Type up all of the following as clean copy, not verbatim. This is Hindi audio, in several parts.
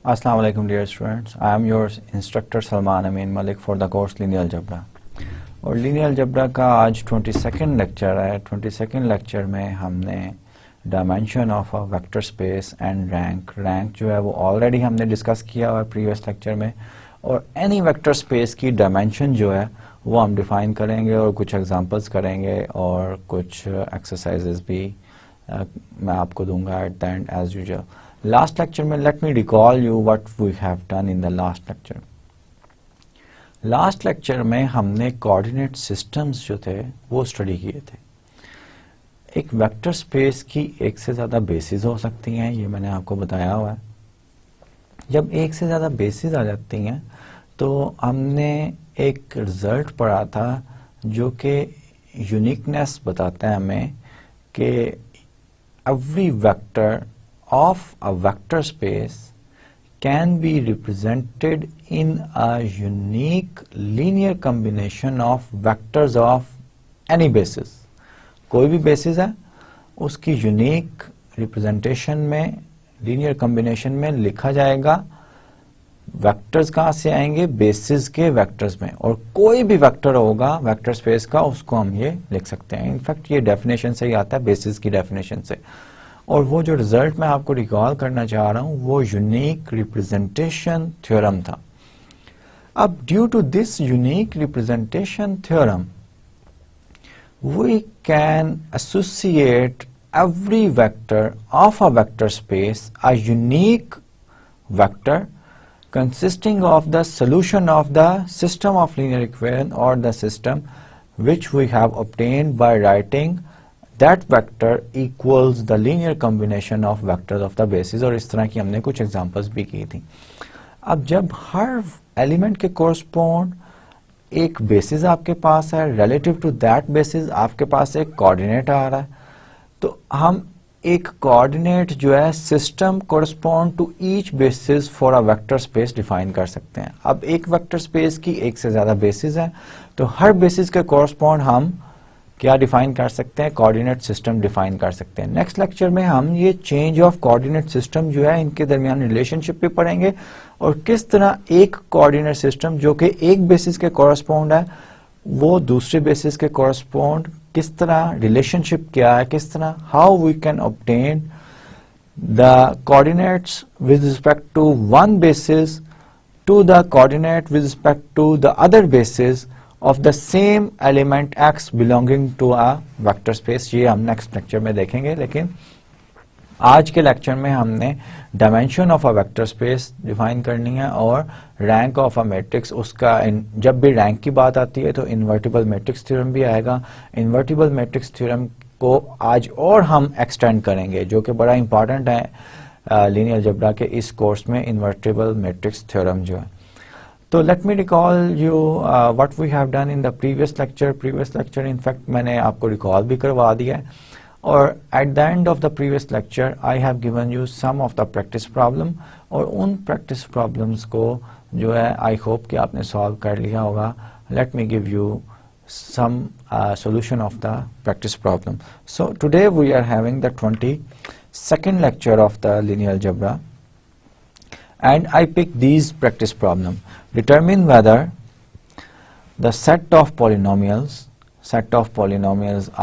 Assalamu alaikum dear students. I am your instructor Salman Amin Malik for the course Linear Algebra. और लीनियर अलजेब्रा का आज 22nd लेक्चर है। 22nd लेक्चर में हमने dimension of a vector space and rank जो है वो ऑलरेडी हमने डिस्कस किया हुआ है प्रीवियस लेक्चर में, और एनी वेक्टर स्पेस की डायमेंशन जो है वो हम डिफाइन करेंगे और कुछ एग्जांपल्स करेंगे और कुछ एक्सरसाइजेस भी मैं आपको दूंगा at the end as usual. Last lecture में let me recall you what we have done in the last lecture. Last lecture में हमने कोऑर्डिनेट सिस्टम्स जो थे वो स्टडी किए थे। एक वेक्टर स्पेस की एक से ज्यादा बेसिस हो सकती हैं, ये मैंने आपको बताया हुआ है। जब एक से ज्यादा बेसिस आ जाती हैं तो हमने एक रिजल्ट पढ़ा था जो कि यूनिकनेस बताता है हमें कि every vector of a vector space can be represented in a unique linear combination of vectors of any basis। कोई भी बेसिस है उसकी यूनिक रिप्रेजेंटेशन में लीनियर कॉम्बिनेशन में लिखा जाएगा। वेक्टर्स कहाँ से आएंगे? बेसिस के वेक्टर्स में, और कोई भी वेक्टर होगा वेक्टर स्पेस का उसको हम ये लिख सकते हैं। इनफैक्ट ये डेफिनेशन से ही आता है, बेसिस की डेफिनेशन से। और वो जो रिजल्ट मैं आपको रिकॉल करना चाह रहा हूं वो यूनिक रिप्रेजेंटेशन थ्योरम था। अब due to this unique representation theorem we can associate every vector of a vector space a unique vector consisting of the solution of the system of linear equation or the system which we have obtained by writing that vector equals the linear combination of vectors of the basis। और इस तरह की हमने कुछ एग्जांपल्स भी की थी। अब जब हर एलिमेंट के कोरस्पॉन्ड एक बेसिस आपके पास है, रिलेटिव टू दैट बेसिस आपके पास एक कोऑर्डिनेट आ रहा है, तो हम एक कोऑर्डिनेट जो है system correspond to each basis for a vector space define कर सकते हैं। अब एक वेक्टर स्पेस की एक से ज्यादा बेसिस है तो हर बेसिस के कोरस्पॉन्ड हम क्या डिफाइन कर सकते हैं? कोऑर्डिनेट सिस्टम डिफाइन कर सकते हैं। नेक्स्ट लेक्चर में हम ये चेंज ऑफ कोऑर्डिनेट सिस्टम जो है इनके दरमियान रिलेशनशिप भी पढ़ेंगे और किस तरह एक कोऑर्डिनेट सिस्टम जो कि एक बेसिस के कोरस्पॉन्ड है वो दूसरे बेसिस के कोरस्पॉन्ड किस तरह रिलेशनशिप क्या है, किस तरह how we can obtain the coordinates with respect to one basis to the coordinate with respect to the other basis of the same element x belonging to a vector space। ये हम नेक्स्ट लेक्चर में देखेंगे, लेकिन आज के लेक्चर में हमने dimension of a vector space define करनी है और रैंक ऑफ अ मैट्रिक्स। उसका जब भी रैंक की बात आती है तो इन्वर्टिबल मैट्रिक्स थ्योरम भी आएगा। इन्वर्टिबल मैट्रिक्स थ्योरम को आज और हम एक्सटेंड करेंगे जो कि बड़ा इंपॉर्टेंट है लीनियर अलजेब्रा के इस कोर्स में, इन्वर्टिबल मैट्रिक्स थ्योरम जो है। तो let me recall you what we have done in the previous lecture. Previous lecture in fact मैंने आपको रिकॉल भी करवा दिया है, और at the end of the previous lecture I have given you some of the practice problem, और उन प्रैक्टिस प्रॉब्लम्स को जो है आई होप कि आपने सॉल्व कर लिया होगा। Let me give you some solution of the practice problem. So today we are having the 22nd lecture of the linear algebra, and I pick these practice problem. Determine whether the set of polynomials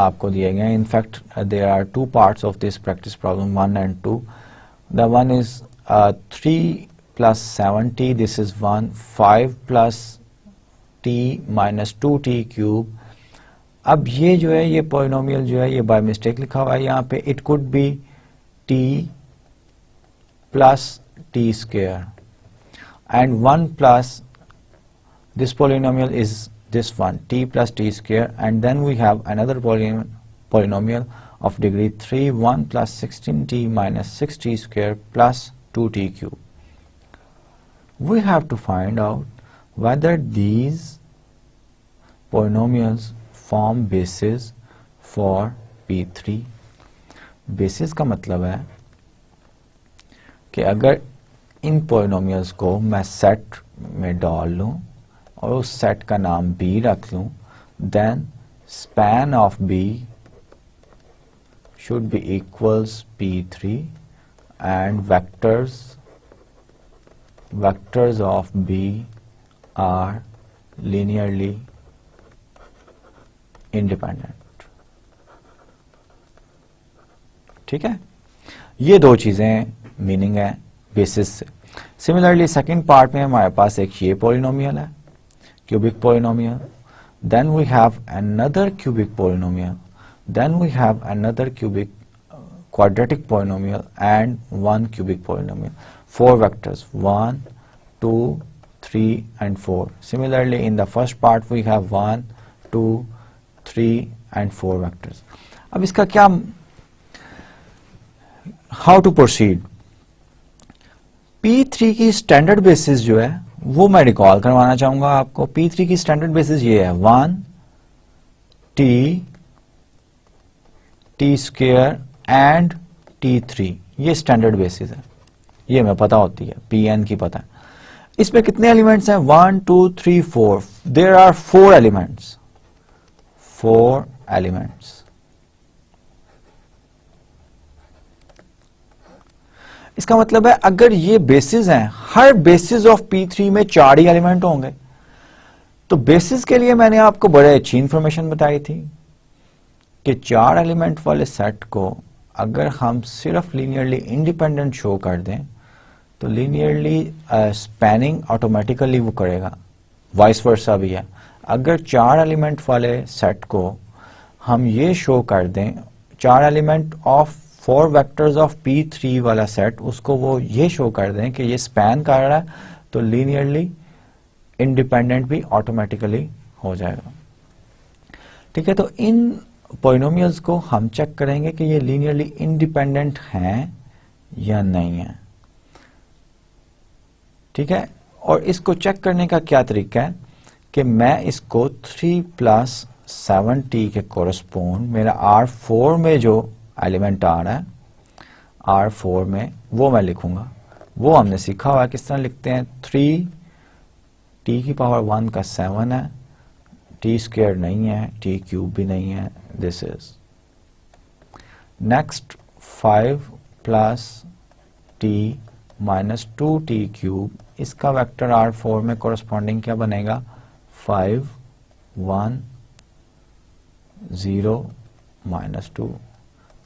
आपको दिए गए। In fact there are two parts of this practice problem, 1 and 2. The one is 3 plus 7t, this is 1, 5 plus t minus 2t cube। अब ये जो है ये polynomial जो है ये by mistake लिखा हुआ है यहाँ पे। It could be t plus t square and 1 plus this polynomial is this one, t plus t square, and then we have another polynomial of degree 3, 1 plus 16t minus 6t square plus 2t cube. We have to find out whether these polynomials form basis for P3। basis का मतलब है कि अगर इन पोलिनोमियल्स को मैं सेट में डाल लूं और उस सेट का नाम b रख लूं, then span of b should be equals P3 and vectors vectors of B are linearly independent. ठीक है, ये दो चीजें मीनिंग है बेसिस से. सिमिलरली सेकंड पार्ट में हमारे पास एक ये पॉलिनोमियल है, cubic polynomial, then we have another cubic polynomial, then we have another cubic quadratic polynomial and one cubic polynomial. 4 vectors 1, 2, 3 and 4. Similarly in the first part we have 1, 2, 3 and 4 vectors. अब इसका क्या, how to proceed? P3 की स्टैंडर्ड बेसिस जो है वो मैं रिकॉल करवाना चाहूंगा आपको. P3 की स्टैंडर्ड बेसिस ये है 1 t स्क्वायर एंड T3. ये स्टैंडर्ड बेसिस है, ये हमें पता होती है, Pn की पता है. इसमें कितने एलिमेंट्स हैं? 1 2 3 4. There are 4 elements. 4 एलिमेंट्स. इसका मतलब है अगर ये बेसिस हैं, हर बेसिस ऑफ P3 में 4 ही एलिमेंट होंगे. तो बेसिस के लिए मैंने आपको बड़े अच्छी इंफॉर्मेशन बताई थी कि 4 एलिमेंट वाले सेट को अगर हम सिर्फ लीनियरली इंडिपेंडेंट शो कर दें तो लीनियरली स्पैनिंग ऑटोमेटिकली वो करेगा. वाइस वर्सा भी है. अगर 4 एलिमेंट वाले सेट को हम ये शो कर दें, 4 element of 4 vectors of P3 वाला सेट, उसको वो ये शो कर दें कि ये स्पैन कर रहा है, तो लीनियरली इंडिपेंडेंट भी ऑटोमेटिकली हो जाएगा. ठीक है, तो इन पॉलिनोमियल्स को हम चेक करेंगे कि ये लीनियरली इंडिपेंडेंट हैं या नहीं है. ठीक है, और इसको चेक करने का क्या तरीका है कि मैं इसको 3 + 7t के कोरस्पोंड मेरा R4 में जो एलिमेंट आ रहा है, R4 में वो मैं लिखूंगा. वो हमने सीखा हुआ है किस तरह लिखते हैं. 3t⁻1 का 7 है, t स्क्वायर नहीं है, t क्यूब भी नहीं है. This is next 5 + t - 2t cube. इसका वेक्टर R4 में कोरस्पॉन्डिंग क्या बनेगा? 5 1 0 -2.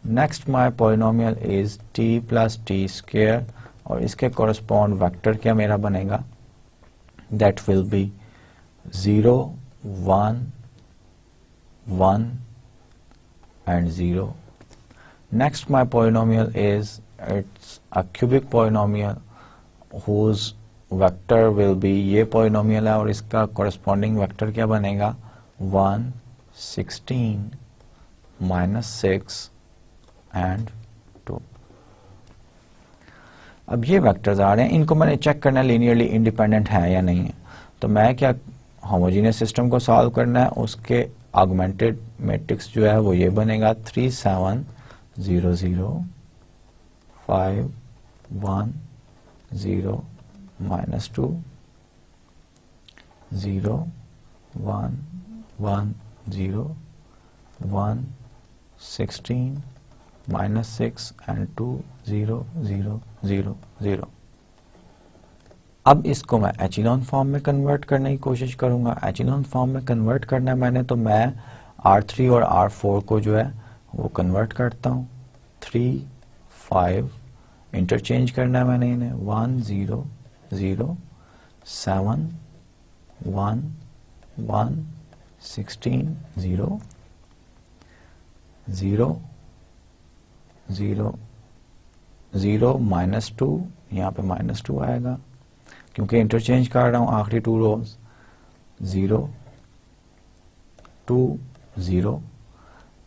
Next my polynomial is t + t square, और इसके कोरस्पॉन्ड वेक्टर क्या मेरा बनेगा? That will B 0 1 1 and 0. Next my polynomial is, it's a cubic polynomial whose vector will be, ये polynomial है और इसका corresponding vector क्या बनेगा? 1 16 -6 and 2. अब ये वेक्टर्स आ रहे हैं, इनको मैंने चेक करना है लीनियरली इंडिपेंडेंट है या नहीं है. तो मैं क्या, होमोजीनियस सिस्टम को सॉल्व करना है, उसके ऑगमेंटेड मैट्रिक्स जो है वो ये बनेगा 3 7 0 0 5 1 0 -2 0 1 1 0 1 16 -6 and 2 0 0 0 0. अब इसको मैं एचिलॉन फॉर्म में कन्वर्ट करने की कोशिश करूंगा. एचिलॉन फॉर्म में कन्वर्ट करना है मैंने, तो मैं R3 और R4 को जो है वो कन्वर्ट करता हूं. 3 5 इंटरचेंज करना है मैंने इन्हें. 1 0 0 7 1 1 16 0 0 0 0 -2. यहाँ पे -2 आएगा क्योंकि इंटरचेंज कर रहा हूं आखिरी 2 रोज. 0 2 0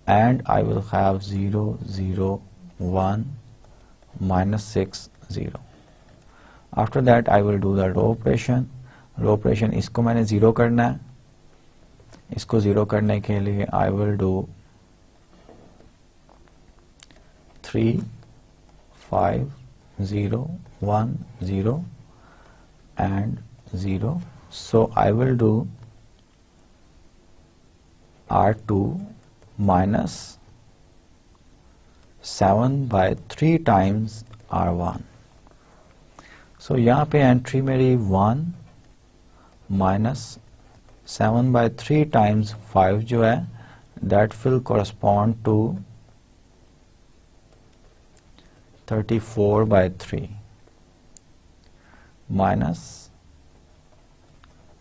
and I will have 0 0 1 -6 0. After that I will do the row operation. row operation इसको मैंने 0 करना है. इसको 0 करने के लिए I will do 3 5 0 1 0 and 0. So I will do R2 minus 7 by 3 times R1. सो यहाँ पे एंट्री मेरी 1 माइनस 7/3 टाइम्स 5 जो है that will correspond to 34/3 minus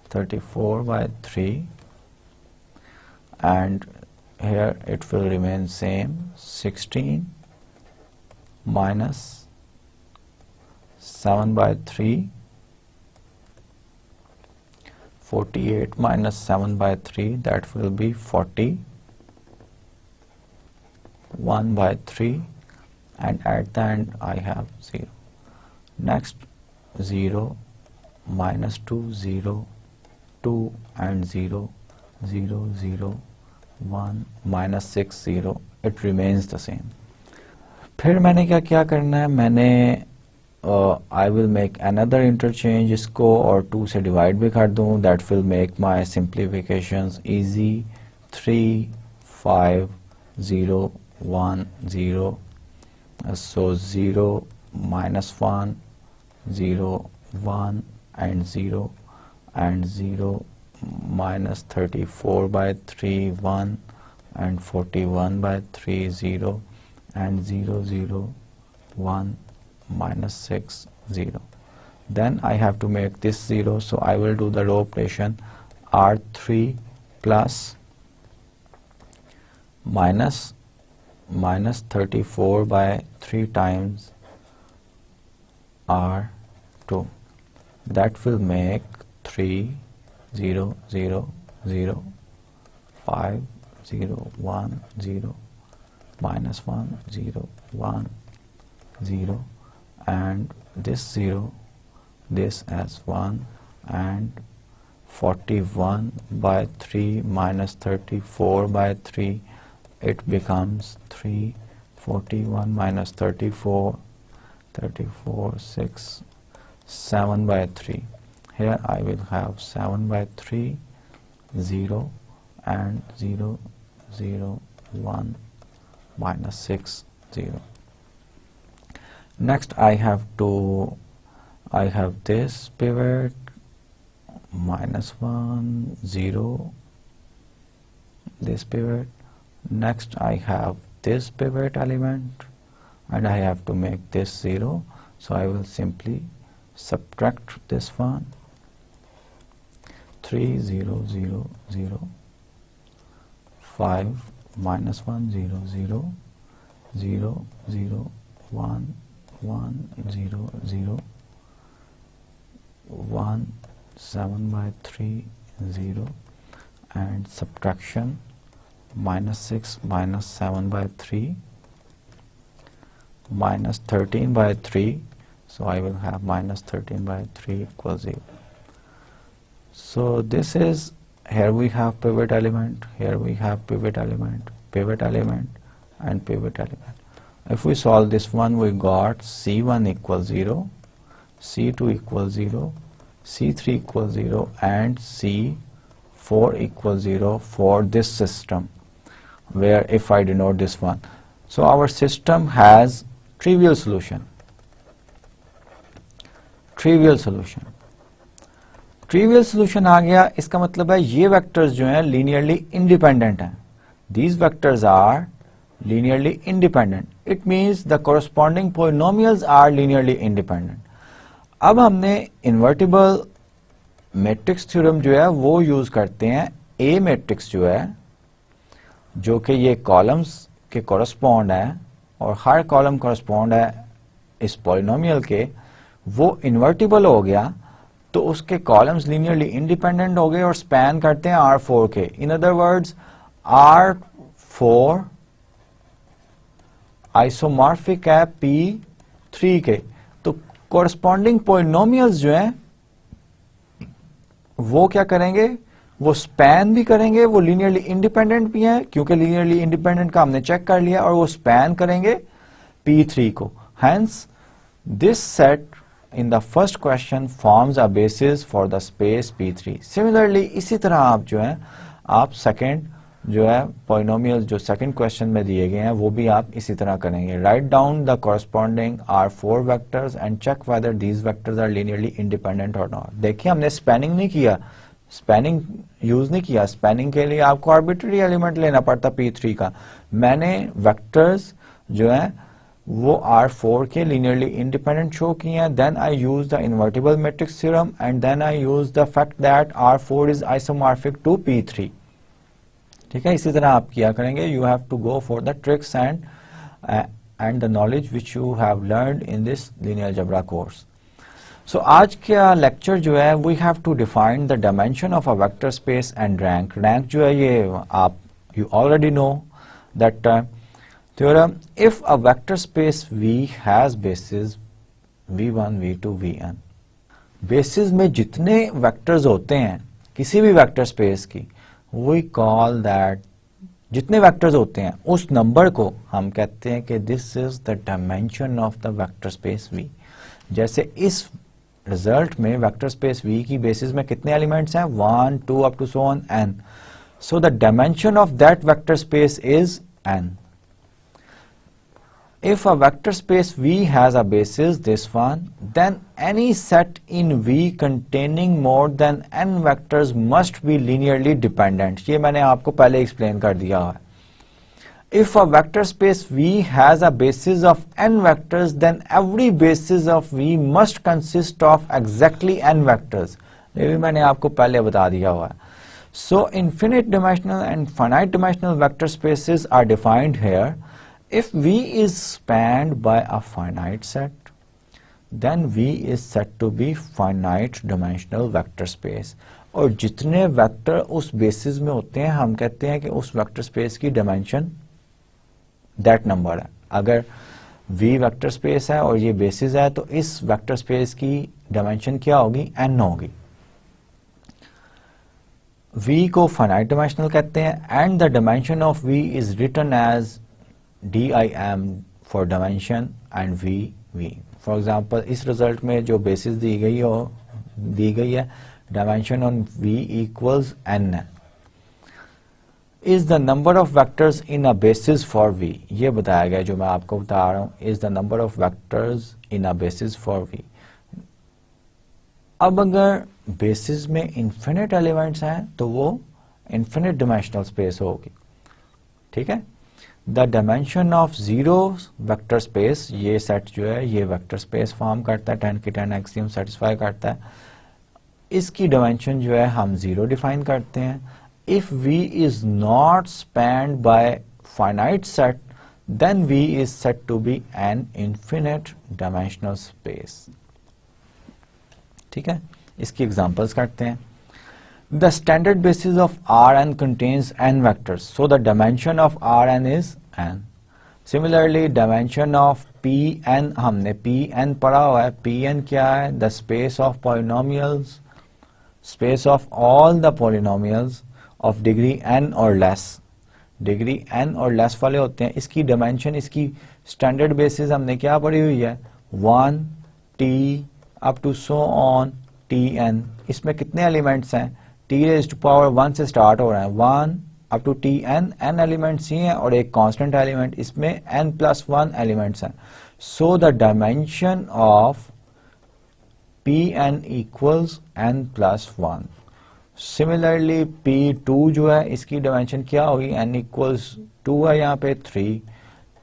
34/3, and here it will remain same, 16 minus 7/3, 48 minus 7/3, that will be 41/3, and at the end I have 0. Next 0 minus 2 0 2 and 0 0 0 1 minus 6 0, it remains the same. फिर मैंने क्या करना है, मैंने I will make another interchange, इसको और 2 से divide भी कर दूँ, that will make my simplifications easy. 3 5 0 1 0, so 0 minus 1 0 1 and 0 and 0 minus 34/3 1 and 41/3 0 and 0 0 1 minus 6 0. Then I have to make this 0, so I will do the row operation. R3 plus minus 34/3 times R2, that will make 3 0 0 0 5 0 1 0 minus 1 0 1 0, and this 0 this as 1, and 41/3 minus 34/3, it becomes 3. 41 minus 34 6 7/3. Here I will have 7/3 0 and 0 0 1 minus 6 0. Next I have this pivot minus 1 0, this pivot. Next I have this pivot element and I have to make this 0, so I will simply subtract this one. 3 0 0 0 5 minus 1 0 0 0 0 1 1 0 0 1 7/3 0, and subtraction minus 6 minus 7/3 minus 13/3, so I will have minus 13/3 equals 0. So this is, here we have pivot element, here we have pivot element, pivot element and pivot element. If we solve this one, we got C1 equals 0, C2 equals 0, C3 equals 0 and C4 equals 0 for this system, where if I denote this one. So our system has trivial solution. Trivial solution आ गया, इसका मतलब है ये वेक्टर्स जो हैं लीनियरली इंडिपेंडेंट हैं. These vectors are linearly independent. It means the corresponding polynomials are linearly independent. अब हमने इन्वर्टिबल मैट्रिक्स थ्योरम जो है वो यूज करते हैं. ए मैट्रिक्स जो है, जो कि ये कॉलम्स के कॉरस्पॉन्ड है और हर कॉलम कॉरस्पॉन्ड है इस पॉलिनोमियल के, वो इन्वर्टिबल हो गया तो उसके कॉलम्स लीनियरली इंडिपेंडेंट हो गए और स्पैन करते हैं R4 के. इन अदर वर्ड्स R4 आइसोमॉर्फिक है P3 के. तो कॉरस्पॉन्डिंग पॉलिनोमियल्स जो हैं वो क्या करेंगे, वो स्पैन भी करेंगे, वो लीनियरली इंडिपेंडेंट भी हैं क्योंकि लीनियरली इंडिपेंडेंट का हमने चेक कर लिया, और वो स्पैन करेंगे P3 को. Hence this set in the first question forms a basis for the space P3. Similarly इसी तरह आप जो है आप सेकेंड जो है पॉलिनोमियल्स जो सेकंड क्वेश्चन में दिए गए हैं वो भी आप इसी तरह करेंगे. Write down the corresponding R 4 vectors and check whether these vectors are linearly independent और नॉट. देखिए हमने स्पैनिंग नहीं किया, स्पैनिंग यूज नहीं किया. स्पैनिंग के लिए आपको आर्बिट्ररी एलिमेंट लेना पड़ता P3 का. मैंने वेक्टर्स जो है वो R4 के लीनियरली इंडिपेंडेंट शो किए हैं. Then I use the invertible matrix theorem and then I use the fact that R4 is isomorphic to P3. ठीक है, इसी तरह आप किया करेंगे. You have to go for the tricks and the knowledge which you have learned in this linear algebra course. So आज का लेक्चर जो है we have to define the dimension of a vector space and rank. Rank जो है ये आप you already know that theorem. If a vector space V has bases V1, V2, Vn, bases में जितने वेक्टर्स होते हैं किसी भी वेक्टर स्पेस की, we call that, जितने वेक्टर्स होते हैं उस नंबर को हम कहते हैं कि this is the dimension of the vector space V. जैसे इस रिजल्ट में वेक्टर स्पेस V की बेसिस में कितने एलिमेंट्स हैं, 1, 2 up to so on n. So the dimension of that vector space is n. If a vector space V has a basis, this one, then any set in V containing more than n vectors must be linearly dependent. ये मैंने आपको पहले explain कर दिया है. If a vector space V has a basis of n vectors, then every basis of V must consist of exactly n vectors. ये भी मैंने आपको पहले बता दिया हुआ है. So infinite dimensional and finite dimensional vector spaces are defined here. If V is spanned by a finite set, then V is said to be finite dimensional vector space. और जितने वेक्टर उस बेसिस में होते हैं हम कहते हैं कि उस वेक्टर स्पेस की डायमेंशन दैट नंबर है. अगर V वेक्टर स्पेस है और ये बेसिस है तो इस वेक्टर स्पेस की डायमेंशन क्या होगी, n होगी. V को फाइनाइट डायमेंशनल कहते हैं and the dimension of V is written as DIM for dimension and V. For example, इस रिजल्ट में जो बेसिस दी गई है dimension on V equals n is the number of vectors in a basis for V. ये बताया गया जो मैं आपको बता रहा हूँ, is the number of vectors in a basis for V. अब अगर बेसिस में इन्फिनिट एलिमेंट्स हैं तो वो इन्फिनिट डिमेंशनल स्पेस होगी. ठीक है, the dimension of zero vector space, ये सेट जो है ये वेक्टर स्पेस फॉर्म करता है, 10 की 10 एक्सियम सेटिस्फाई करता है. इसकी डायमेंशन जो है हम 0 डिफाइन करते हैं. If V is not spanned by finite set then V is set to be an infinite dimensional space. ठीक है, इसकी एग्जांपल्स करते हैं. The standard basis of Rn contains n vectors, so the dimension of Rn is n. Similarly, dimension of Pn, हमने Pn पढ़ा हुआ है. Pn क्या है? The space of polynomials, space of all the polynomials of degree n or less. Degree n और less वाले होते हैं. इसकी dimension, इसकी standard basis हमने क्या पढ़ी हुई है, 1 t up to so on tn. इसमें कितने एलिमेंट्स हैं, t raised to power 1 से स्टार्ट हो रहा है, 1 up to tn, n elements ही हैं और एक कांस्टेंट एलिमेंट, इसमें n plus 1 एलिमेंट्स हैं. So the dimension of pn equals n plus 1. Similarly p2 जो है इसकी डायमेंशन क्या होगी, n equals 2 है यहाँ पे 3.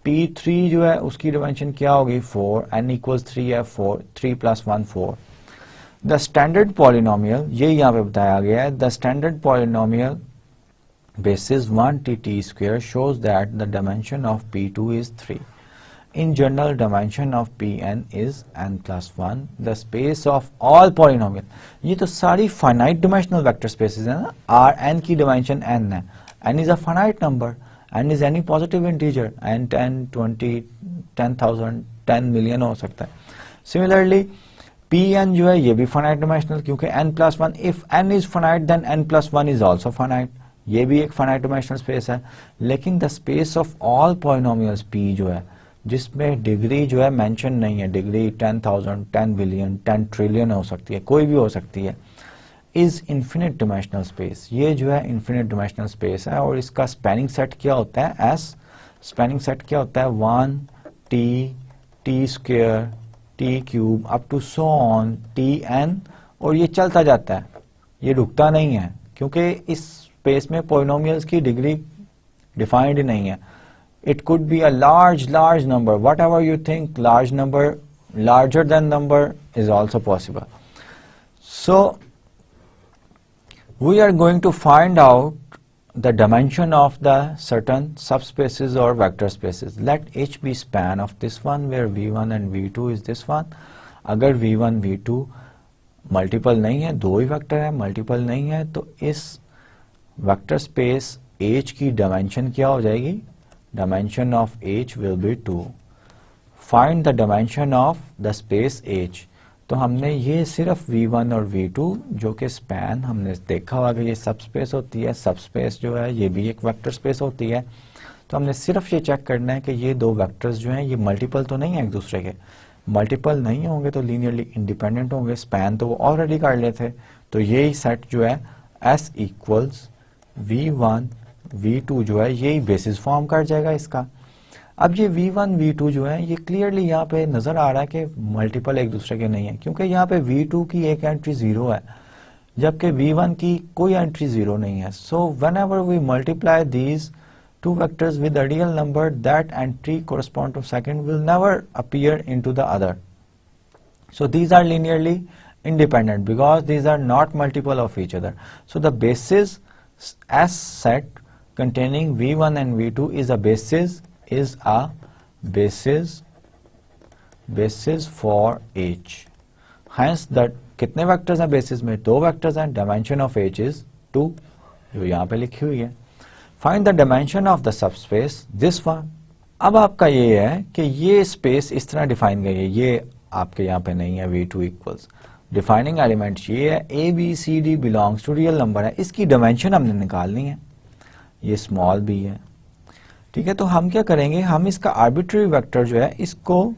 p3 जो है उसकी डायमेंशन क्या होगी, 4. n equals 3 है, 4, 3 plus 1 4. द स्टैंडर्ड पॉलिनोमियल, ये यहाँ पे बताया गया है, the standard polynomial basis 1t square shows that the dimension of p2 is 3. In general, dimension of pn is n plus 1. The space of all polynomial, ये तो सारी finite dimensional vector spaces है ना. Rn की dimension n है. n is a finite number. n is any positive integer. n 10, 20, 10,000, 10 million हो सकता है. Similarly, Pn जो है ये भी finite dimensional क्योंकि n plus 1. If n is finite, then n plus 1 is also finite. ये भी एक finite dimensional space है. लेकिन the space of all polynomials P जो है, जिसमें डिग्री जो है मेंशन नहीं है, डिग्री 10,000, 10 बिलियन, 10 ट्रिलियन हो सकती है, कोई भी हो सकती है. Is infinite dimensional space. ये जो है इन्फिनिट डिमेंशनल स्पेस है और इसका स्पैनिंग सेट क्या होता है, एस स्पैनिंग सेट क्या होता है, 1 t square t cube up to so on t n, और ये चलता जाता है, ये रुकता नहीं है क्योंकि इस स्पेस में पॉलिनोमियल्स की डिग्री डिफाइंड नहीं है। It could be a large number, what ever you think large number, larger than number is also possible. So we are going to find out the dimension of the certain subspaces or vector spaces. Let H be span of this one where V1 and V2 is this one. अगर V1 V2 मल्टीपल नहीं है, दो ही वेक्टर है, मल्टीपल नहीं है, तो इस वेक्टर स्पेस H की डायमेंशन क्या हो जाएगी, dimension of H will be 2. Find the dimension of the space H। तो हमने ये सिर्फ V1 और V2 जो कि स्पैन, हमने देखा होगा कि ये सब स्पेस होती है, सब स्पेस जो है ये भी एक वेक्टर स्पेस होती है। तो हमने सिर्फ ये चेक करना है कि ये दो वेक्टर्स जो हैं ये मल्टीपल तो नहीं है एक दूसरे के, मल्टीपल नहीं होंगे तो लीनियरली इंडिपेंडेंट होंगे, स्पैन तो वो ऑलरेडी कर लेते। तो यही सेट जो है S इक्वल्स V1 V2 जो है यही बेसिस फॉर्म कर जाएगा इसका। अब ये V1 V2 जो है ये क्लियरली यहाँ पे नजर आ रहा है कि मल्टीपल एक दूसरे के नहीं है, क्योंकि यहाँ पे V2 की एक एंट्री 0 है जबकि V1 की कोई एंट्री 0 नहीं है। So whenever we multiply these two vectors with a real number, that entry correspond to second will never appear into the other. So these are linearly independent because these are not multiple of each other. So the basis S set containing V1 and V2 is a basis for H. Hence that कितने वेक्टर्स हैं बेसिस में, दो वेक्टर्स हैं, डायमेंशन ऑफ H is 2 जो यहाँ पे लिखी हुई है। Find the dimension of the subspace this one. अब आपका ये है कि ये स्पेस इस तरह डिफाइन गई है, ये आपके यहाँ पे नहीं है। V2 इक्वल्स डिफाइनिंग एलिमेंट ये है, A B C D belongs to real number है, इसकी डायमेंशन हमने निकालनी है, ये स्मॉल b है, ठीक है। तो हम क्या करेंगे, हम इसका आर्बिट्ररी वेक्टर जो है इसको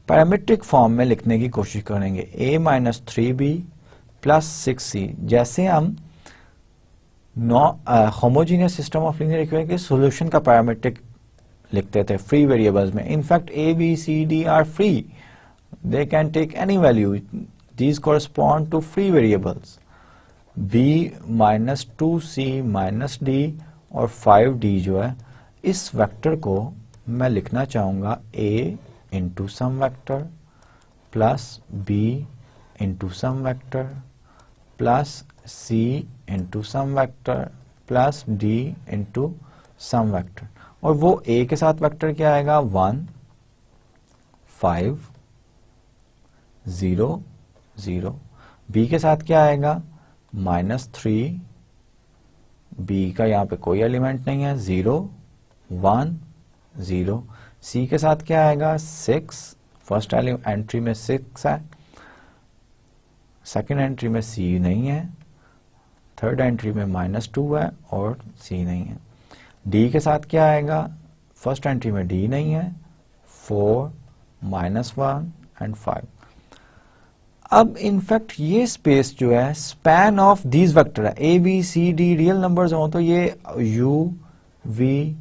पैरामीट्रिक फॉर्म में लिखने की कोशिश करेंगे, a-3b प्लस 6c। जैसे हम homogeneous system of linear equation के सॉल्यूशन का पैरामीट्रिक लिखते थे फ्री वेरिएबल्स में। In fact a b c d are free, they can take any value, these correspond to free variables. b minus 2c minus d और 5d जो है, इस वेक्टर को मैं लिखना चाहूंगा a into some vector plus b into some vector plus c into some vector plus d into some vector. और वो a के साथ वेक्टर क्या आएगा, 1 5 0 0। b के साथ क्या आएगा, -3, b का यहाँ पे कोई एलिमेंट नहीं है, 0 1 0। c के साथ क्या आएगा, 6, फर्स्ट एंट्री में 6 है, सेकंड एंट्री में c नहीं है, थर्ड एंट्री में -2 है और c नहीं है। d के साथ क्या आएगा, फर्स्ट एंट्री में d नहीं है, 4 -1 एंड 5। अब इनफैक्ट ये स्पेस जो है स्पैन ऑफ दीज वेक्टर है, a b c d real numbers हो तो ये u v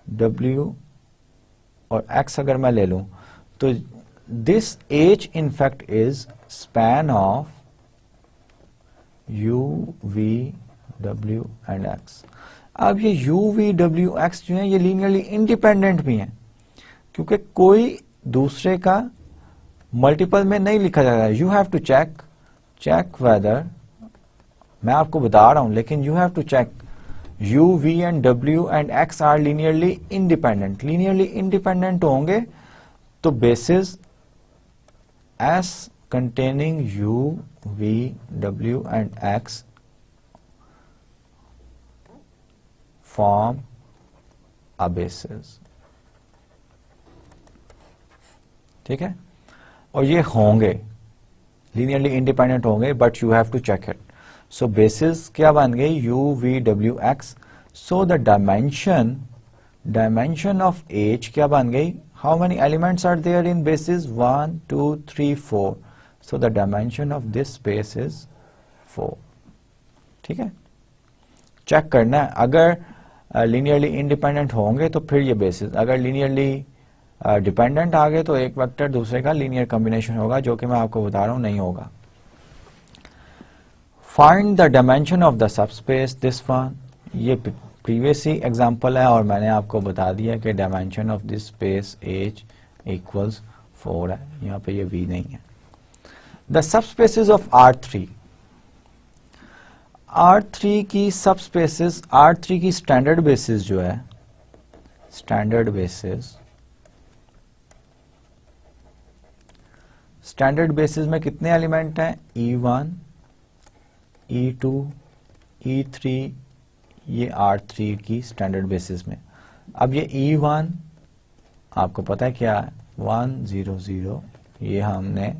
w और x अगर मैं ले लूं तो this h in fact is span of u v w and x। अब ये u v w x जो है ये लीनियरली इंडिपेंडेंट भी हैं क्योंकि कोई दूसरे का मल्टीपल में नहीं लिखा जाता है। You have to check whether, मैं आपको बता रहा हूं लेकिन you have to check u v and w and x are linearly independent. Linearly independent होंगे तो basis S containing u v w and x form a basis, ठीक है। और ये होंगे लीनियरली इंडिपेंडेंट होंगे but you have to check it. So basis क्या बन गई, u v w x। So the dimension of h क्या बन गई, how many elements are there in basis, 1 2 3 4। So the dimension of this space is 4। ठीक है, चेक करना है। अगर लीनियरली इंडिपेंडेंट होंगे तो फिर ये बेसिस, अगर लीनियरली डिपेंडेंट आ गए तो एक वेक्टर दूसरे का लीनियर कॉम्बिनेशन होगा, जो कि मैं आपको बता रहा हूं नहीं होगा। Find the dimension of the subspace, this one, ये प्रीवियस ही एग्जांपल है और मैंने आपको बता दिया कि dimension of this space H equals 4 है, यहाँ पे ये V नहीं है। The subspaces of R3, R3 की सबस्पेसेस, R3 की स्टैंडर्ड बेसिस जो है, स्टैंडर्ड बेसिस, स्टैंडर्ड बेसिस में कितने एलिमेंट हैं? E1, E2, E3, ये R3 की स्टैंडर्ड बेसिस में। अब ये E1 आपको पता है क्या है? 1 0 0, ये हमने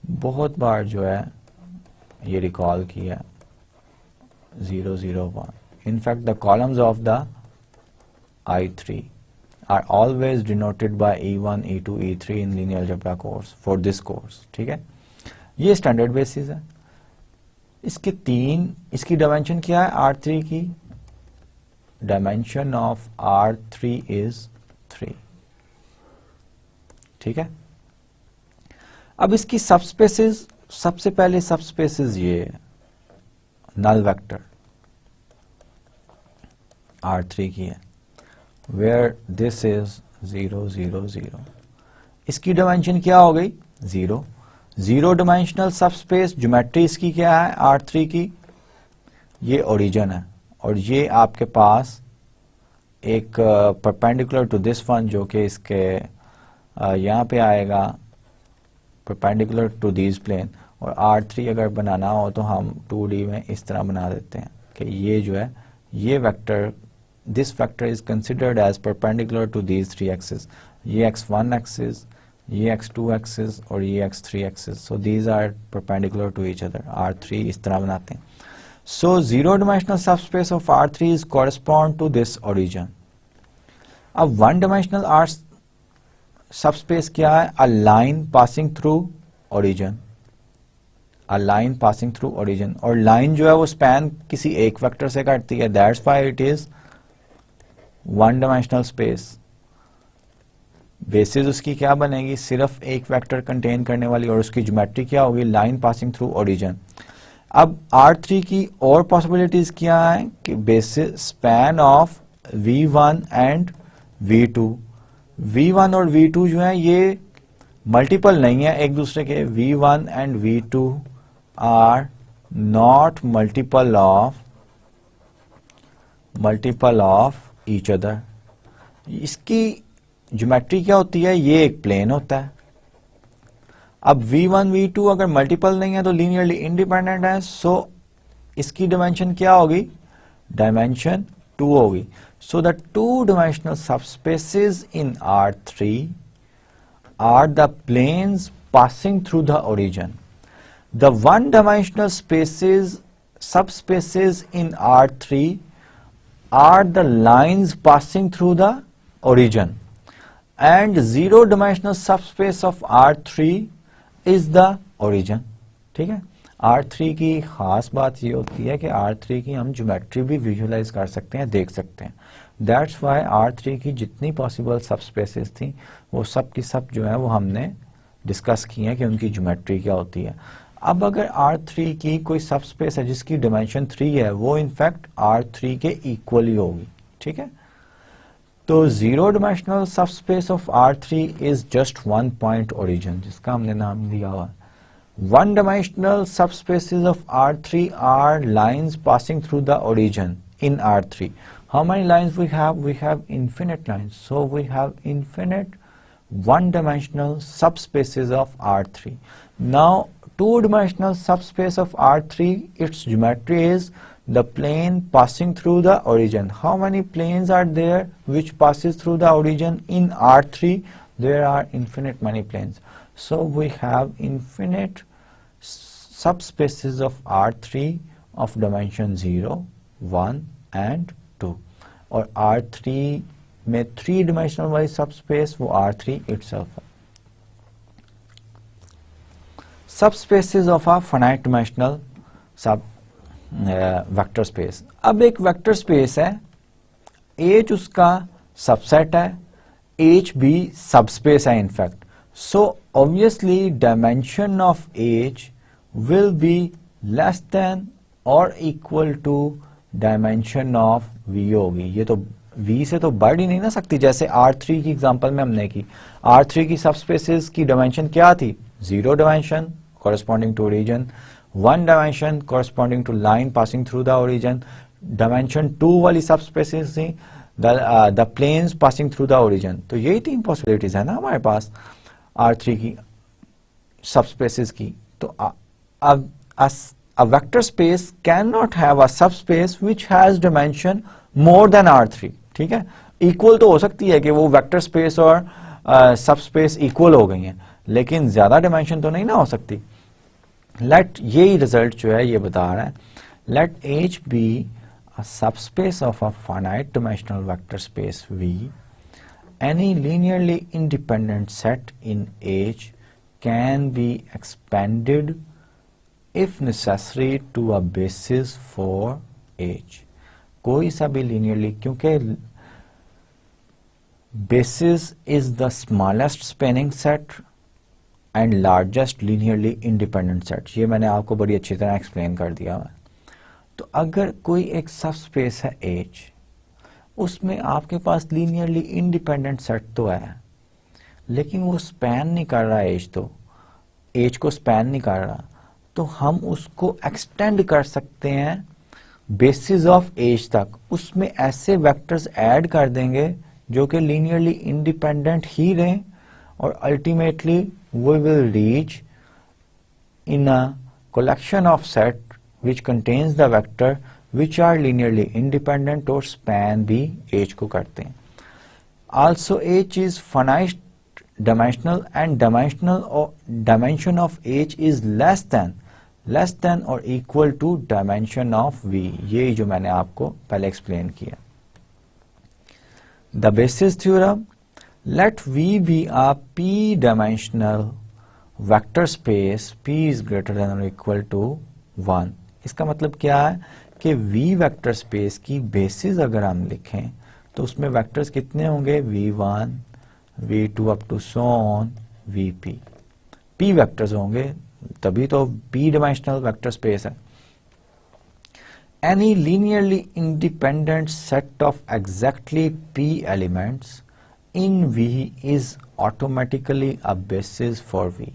बहुत बार जो है ये रिकॉल किया, 0 0 1। In fact the columns of the I3 are always denoted by E1, E2, E3 in linear algebra course for this course, ठीक है। ये स्टैंडर्ड बेसिस है। इसके तीन, इसकी डायमेंशन क्या है? R3 की डायमेंशन ऑफ R3 इज 3, ठीक है। अब इसकी सबस्पेसेस, सबसे पहले सबस्पेसेस ये नल वेक्टर R3 की है, वेयर दिस इज 0 0 0। इसकी डायमेंशन क्या हो गई? 0। जीरो डायमेंशनल सबस्पेस, ज्योमेट्री इसकी क्या है? R3 की ये ओरिजिन है और ये आपके पास एक परपेंडिकुलर टू दिस वन, जो कि इसके यहाँ पे आएगा परपेंडिकुलर टू दिस प्लेन। और R3 अगर बनाना हो तो हम 2D में इस तरह बना देते हैं कि ये जो है, ये vector, this vector is considered as perpendicular to these 3 axis, ये x1 एक्सिस, ये x2 एक्सिस और ये x3 axis. So these are perpendicular to each other. R3 इस तरह बनाते हैं। So zero dimensional subspace of R3 is correspond to this origin. अब वन डायमेंशनल R सबस्पेस क्या है? A line passing through origin, a line passing through origin. और लाइन जो है वो स्पैन किसी एक वेक्टर से काटती है, that's why it is one dimensional space. Basis उसकी क्या बनेगी? सिर्फ एक वेक्टर कंटेन करने वाली, और उसकी ज्योमेट्री क्या होगी? Line passing through origin. अब R3 की और पॉसिबिलिटीज क्या है कि basis span of V1 and V2, V1 और V2 जो है ये मल्टीपल नहीं है एक दूसरे के। V1 and V2 are not multiple of each other. इसकी ज्योमेट्री क्या होती है? ये एक प्लेन होता है। अब V1 V2 अगर मल्टीपल नहीं है तो लीनियरली इंडिपेंडेंट है, सो इसकी डायमेंशन क्या होगी? डायमेंशन 2 होगी। So the two dimensional subspaces in R3 are the planes passing through the origin. The one dimensional spaces, subspaces in R3 are the lines passing through the origin, and zero dimensional subspace of R3 is the origin, ठीक है। R3 की खास बात ये होती है कि R3 की हम ज्योमेट्री भी विजुअलाइज कर सकते हैं, देख सकते हैं। दैट्स वाई R3 की जितनी पॉसिबल सबस्पेसेस थी वो सब की सब जो है वो हमने डिस्कस की है कि उनकी ज्योमेट्री क्या होती है। अब अगर R3 की कोई सबस्पेस है जिसकी डायमेंशन 3 है, वो इनफैक्ट R3 के इक्वली होगी, ठीक है। तो zero dimensional subspace of R3 is just one point origin, जिसका हमने नाम दिया हुआ। One dimensional subspaces of R3 are lines passing through the origin in R3. How many lines we have? We have infinite lines. So we have infinite one-dimensional subspaces of R3. Now, two-dimensional subspace of R3, its geometry is the plane passing through the origin. How many planes are there which passes through the origin in R3? There are infinite many planes. So we have infinite subspaces of R3 of dimension 0, 1 and 2. और R3 में 3 dimensional वाली सबस्पेस वो R3 itself है। Subspaces of a finite dimensional vector space. अब एक वेक्टर स्पेस है, एच उसका सबसेट है, एच भी सबस्पेस है in fact, so obviously dimension of H will be less than or equal to dimension of V होगी। ये तो वी से तो बढ़ ही नहीं ना सकती, जैसे R3 की एग्जांपल में हमने की, R3 की सबस्पेसेस की डायमेंशन क्या थी, 0 dimension corresponding to origin, 1 dimension corresponding to line passing through the origin, dimension 2 वाली सबस्पेसेस थी the planes passing through the origin। तो यही 3 पॉसिबिलिटीज है ना हमारे पास R3 की सबस्पेसेस की। तो a vector space cannot have a subspace which has dimension more than R3, ठीक है। इक्वल तो हो सकती है कि वो वेक्टर स्पेस और सबस्पेस इक्वल हो गई हैं, लेकिन ज्यादा डायमेंशन तो नहीं ना हो सकती। लेट यही रिजल्ट जो है ये बता रहा है, let h be a subspace of a finite dimensional vector space V, any linearly independent set in H can be expanded if necessary to a basis for H। कोई सा भी linearly, क्योंकि basis is the smallest spanning set and largest linearly independent set, ये मैंने आपको बड़ी अच्छी तरह एक्सप्लेन कर दिया है। तो अगर कोई एक सब स्पेस है H, उसमें आपके पास लीनियरली इंडिपेंडेंट सेट तो है, लेकिन वो स्पैन नहीं कर रहा H, तो H को स्पैन नहीं कर रहा, तो हम उसको एक्सटेंड कर सकते हैं बेसिस ऑफ H तक। उसमें ऐसे वेक्टर्स ऐड कर देंगे जो कि लीनियरली इंडिपेंडेंट ही रहें, और ultimately we will reach in a collection of set which contains the vector which are linearly independent और span भी H को करते हैं। Also H is finite dimensional and dimension of H is less than or equal to dimension of V, ये जो मैंने आपको पहले एक्सप्लेन किया। The basis theorem, let V be a p-dimensional vector space, p is greater than or equal to 1। इसका मतलब क्या है कि V वेक्टर स्पेस की बेसिस अगर हम लिखें तो उसमें वेक्टर्स कितने होंगे, V1, V2 up to so on Vp, p vectors होंगे, तभी तो p डायमेंशनल वेक्टर स्पेस है। Any linearly independent set of exactly p elements in V is automatically a basis for V।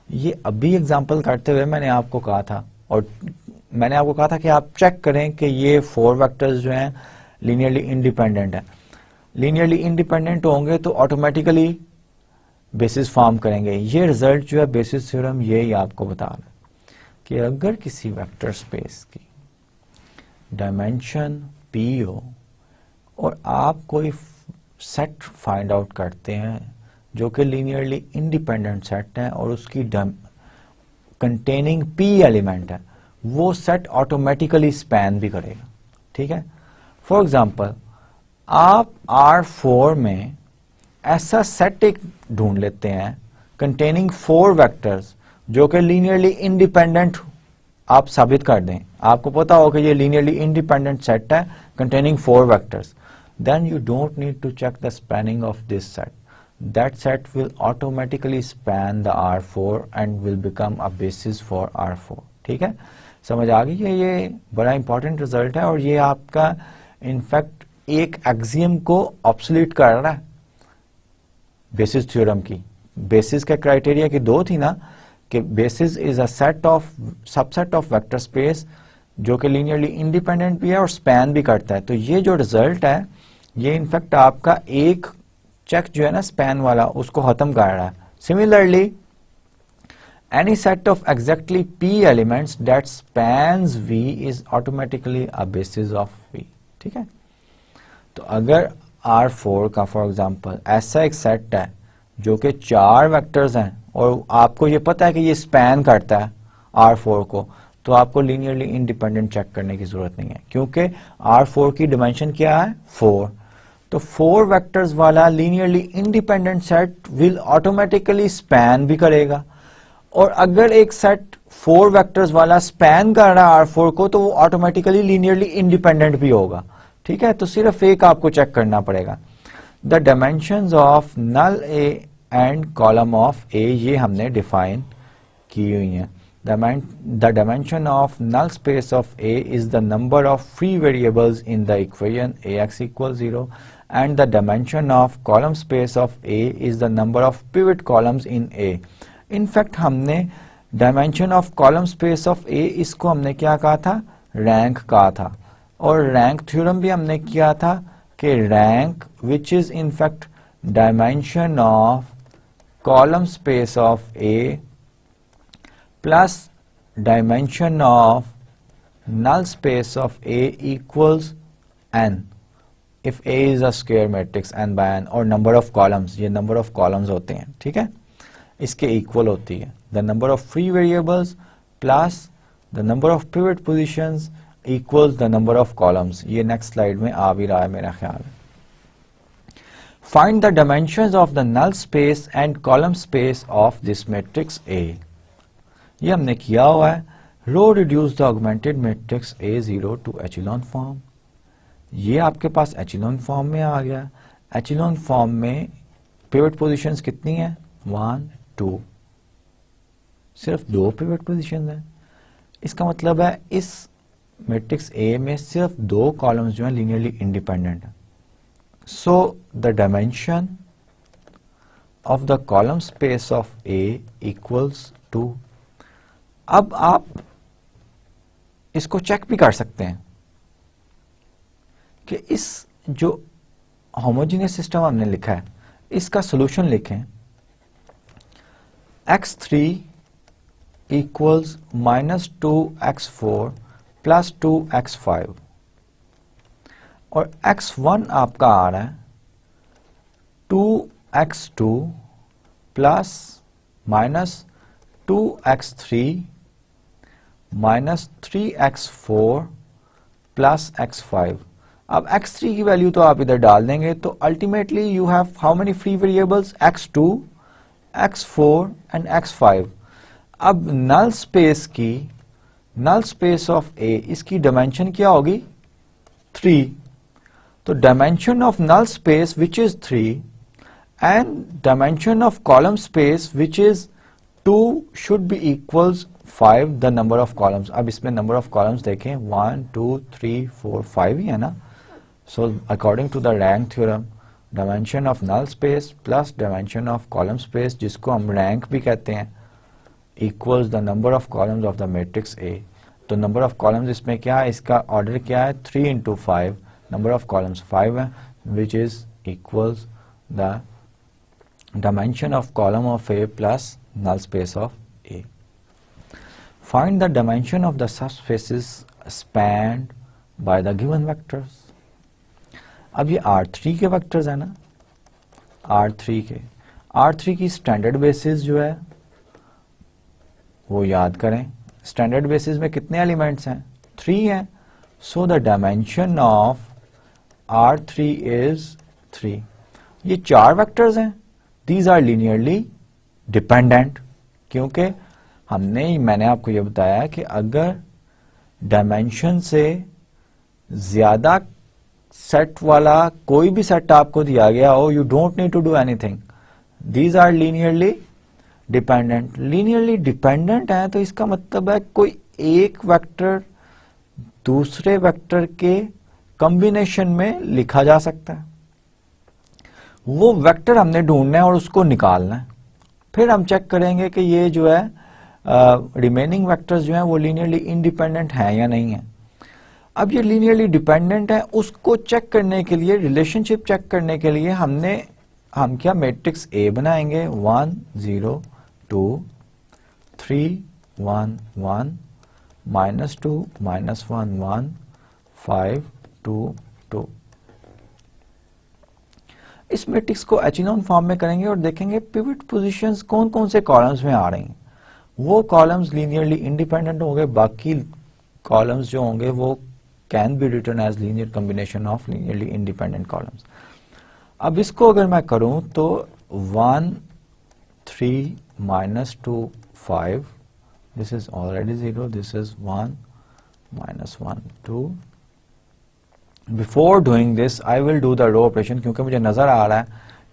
ये अभी एग्जांपल करते हुए मैंने आपको कहा था, और मैंने आपको कहा था कि आप चेक करें कि ये 4 वेक्टर्स जो हैं लीनियरली इंडिपेंडेंट है। लीनियरली इंडिपेंडेंट होंगे तो ऑटोमेटिकली बेसिस फॉर्म करेंगे। ये रिजल्ट जो है बेसिस थ्योरम यही आपको बता रहा है कि अगर किसी वेक्टर स्पेस की डायमेंशन p हो और आप कोई सेट फाइंड आउट करते हैं जो कि लीनियरली इंडिपेंडेंट सेट है और उसकी कंटेनिंग p एलिमेंट है, वो सेट ऑटोमेटिकली स्पैन भी करेगा, ठीक है। फॉर एग्जांपल आप R4 में ऐसा सेट एक ढूंढ लेते हैं कंटेनिंग 4 वेक्टर्स जो कि लीनियरली इंडिपेंडेंट आप साबित कर दें, आपको पता हो कि ये लीनियरली इंडिपेंडेंट सेट है containing 4 vectors, then you don't need to check the spanning of this set. That set will automatically span the R4 and will become a basis for R4। ठीक है, समझ आ गई है। ये बड़ा इंपॉर्टेंट रिजल्ट है और ये आपका इनफैक्ट एक एक्सियम को ऑब्सोलीट कर रहा है बेसिस थ्योरम की। बेसिस के क्राइटेरिया की 2 थी ना, कि basis is a set of subset of vector space जो कि लीनियरली इंडिपेंडेंट भी है और स्पैन भी करता है। तो ये जो रिजल्ट है ये इनफैक्ट आपका एक चेक जो है ना स्पैन वाला उसको खत्म कर रहा है। Similarly any set of exactly p elements that spans v is automatically a basis of v। ठीक है, तो अगर R4 का फॉर एग्जांपल ऐसा एक सेट है जो कि 4 वेक्टर्स हैं और आपको ये पता है कि ये स्पैन करता है R4 को, तो आपको लीनियरली इंडिपेंडेंट चेक करने की जरूरत नहीं है क्योंकि R4 की डिमेंशन क्या है 4। तो 4 वेक्टर्स वाला linearly independent set will automatically span भी करेगा। और अगर एक सेट 4 वेक्टर्स वाला स्पैन कर रहा है R4 को, तो वो ऑटोमेटिकली लीनियरली इंडिपेंडेंट भी होगा। ठीक है, तो सिर्फ एक आपको चेक करना पड़ेगा। The dimensions of null A and column of A, ये हमने डिफाइन की हुई है। The dimension of null space of A is the number of free variables in the equation Ax equals 0, and the dimension of column space of A is the number of pivot columns in A. In fact, हमने dimension of column space of A, इसको हमने क्या कहा था? रैंक कहा था। और रैंक थ्योरम भी हमने किया था कि rank which is in fact dimension of column space of A plus dimension of null space of A equals n if A is a square matrix n by n, और number of columns, ये number of columns होते हैं। ठीक है, इसके equal होती है the number of free variables plus the number of pivot positions equals the number of columns। ये next slide में आ भी रहा है मेरा ख्याल है। Find the dimensions of the null space and column space of this matrix A। ये हमने किया हुआ है। Row reduce the augmented matrix A0 to echelon form. ये आपके पास एचिलॉन फॉर्म में आ गया। एचिलॉन फॉर्म में पिवट पोजीशंस कितनी है? 1 2, सिर्फ 2 पिवट पोजीशंस हैं। इसका मतलब है इस मैट्रिक्स A में सिर्फ 2 कॉलम्स जो हैं लीनियरली इंडिपेंडेंट है। So the dimension of the column space of A equals to. अब आप इसको चेक भी कर सकते हैं कि इस जो होमोजेनियस सिस्टम हमने लिखा है इसका सॉल्यूशन लिखें। x3 equals -2x4 plus 2x5 और x1 आपका आ रहा है 2x2 plus -2x3 -3x4 plus x5। अब x3 की वैल्यू तो आप इधर डाल देंगे, तो ultimately you have how many free variables? x2, x4 and x5। अब नल स्पेस की, नल स्पेस ऑफ A, इसकी डायमेंशन क्या होगी? 3। तो dimension of null space which is 3 and dimension of column space which is 2 should be equals 5 the number of columns. अब इसमें नंबर ऑफ कॉलम्स देखें 1 2 3 4 5 ही है ना। So according to the rank theorem, dimension of null space plus dimension of column space, जिसको हम रैंक भी कहते हैं, equals the number of columns of the matrix A। तो नंबर ऑफ कॉलम्स इसमें क्या है? इसका ऑर्डर क्या है? 3 into 5। नंबर ऑफ कॉलम्स 5 है, which is equals the dimension of column of A plus null space of A. Find the dimension of the subspaces spanned by the given vectors. अब ये R3 के वेक्टर्स है ना, R3 की स्टैंडर्ड बेसिस जो है वो याद करें। स्टैंडर्ड बेसिस में कितने एलिमेंट्स हैं? 3 हैं। So the dimension of R3 is 3। ये 4 वेक्टर्स हैं। दीज आर लीनियरली डिपेंडेंट, क्योंकि मैंने आपको यह बताया कि अगर डायमेंशन से ज्यादा सेट वाला कोई भी सेट आपको दिया गया हो, you don't need to do anything, these are linearly dependent. Linearly dependent है तो इसका मतलब है कोई एक वेक्टर दूसरे वेक्टर के कॉम्बिनेशन में लिखा जा सकता है। वो वेक्टर हमने ढूंढना है और उसको निकालना है। फिर हम चेक करेंगे कि ये जो है रिमेनिंग वेक्टर्स जो हैं वो लीनियरली इंडिपेंडेंट हैं या नहीं है। अब ये लीनियरली डिपेंडेंट है, उसको चेक करने के लिए, रिलेशनशिप चेक करने के लिए हम क्या मैट्रिक्स A बनाएंगे 1 0 2 3 1 1 -2 -1 1 5 2 2। इस मैट्रिक्स को एचिलॉन फॉर्म में करेंगे और देखेंगे पिवट पोजीशंस कौन कौन से कॉलम्स में आ रही हैं। वो कॉलम्स लीनियरली इंडिपेंडेंट होंगे, बाकी कॉलम्स जो होंगे वो can be written as linear combination of linearly independent columns. अब इसको अगर मैं करूं तो 1 3 -2 5 this is already 0, this is 1, minus 1, 2. Before doing this, I will do the row operation, क्योंकि मुझे नज़र आ रहा है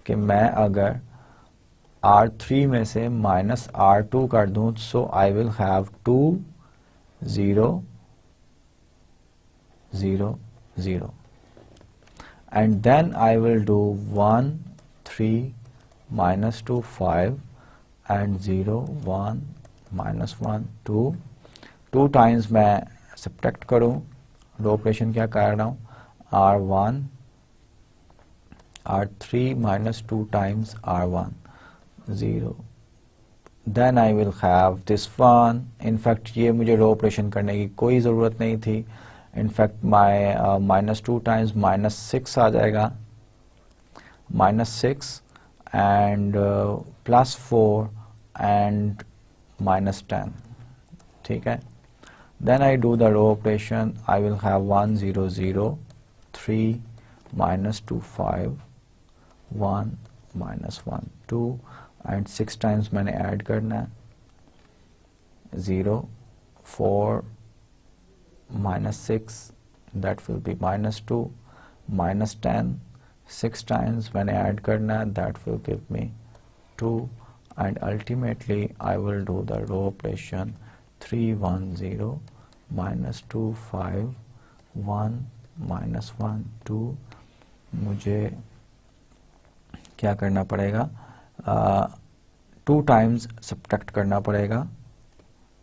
कि मैं अगर R3 में से माइनस R2 कर दूं, so I will have 2, 0, 0, 0. And then I will do 1, 3, minus 2, 5, and 0, 1, minus 1, 2. 2 times मैं subtract करूं, रो ऑपरेशन क्या कर रहा हूं, R1, R3 minus 2 times R1, 0. Then I will have this one. In fact, ये मुझे रो ऑपरेशन करने की कोई ज़रूरत नहीं थी. In fact, my minus 2 times minus 6 आ जाएगा, minus 6 and plus 4 and minus 10. ठीक है. Then I do the row operation. I will have 1, 0, 0, 3, minus 2, 5, 1, minus 1, 2, and 6 times मैंने add करना है, 0, 4, minus 6, that will be minus 2, minus 10, 6 times मैंने add करना है, that will give me 2, and ultimately I will do the row operation. 3, 1, 0, minus 2, 5, 1, minus 1, 2. मुझे क्या करना पड़ेगा, 2 times subtract करना पड़ेगा,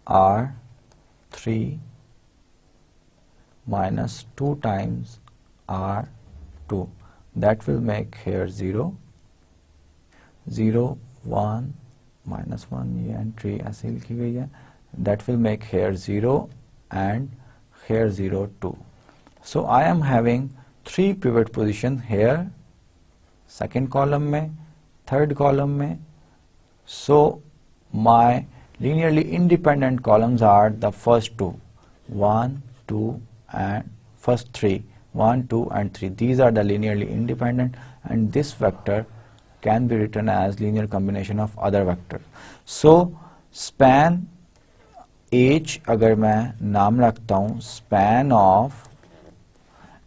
R3 minus 2 times R2. That will make here 0, 0, 1, minus 1, ये entry ऐसे लिखी गई है. That will make here 0 and here 0, 2. So I am having 3 pivot position here, second column में, third column में. So my linearly independent columns are the first 2, 1, 2 and first 3, 1, 2 and 3. These are the linearly independent, and this vector can be written as linear combination of other vectors. So span H अगर मैं नाम रखता हूँ, span of,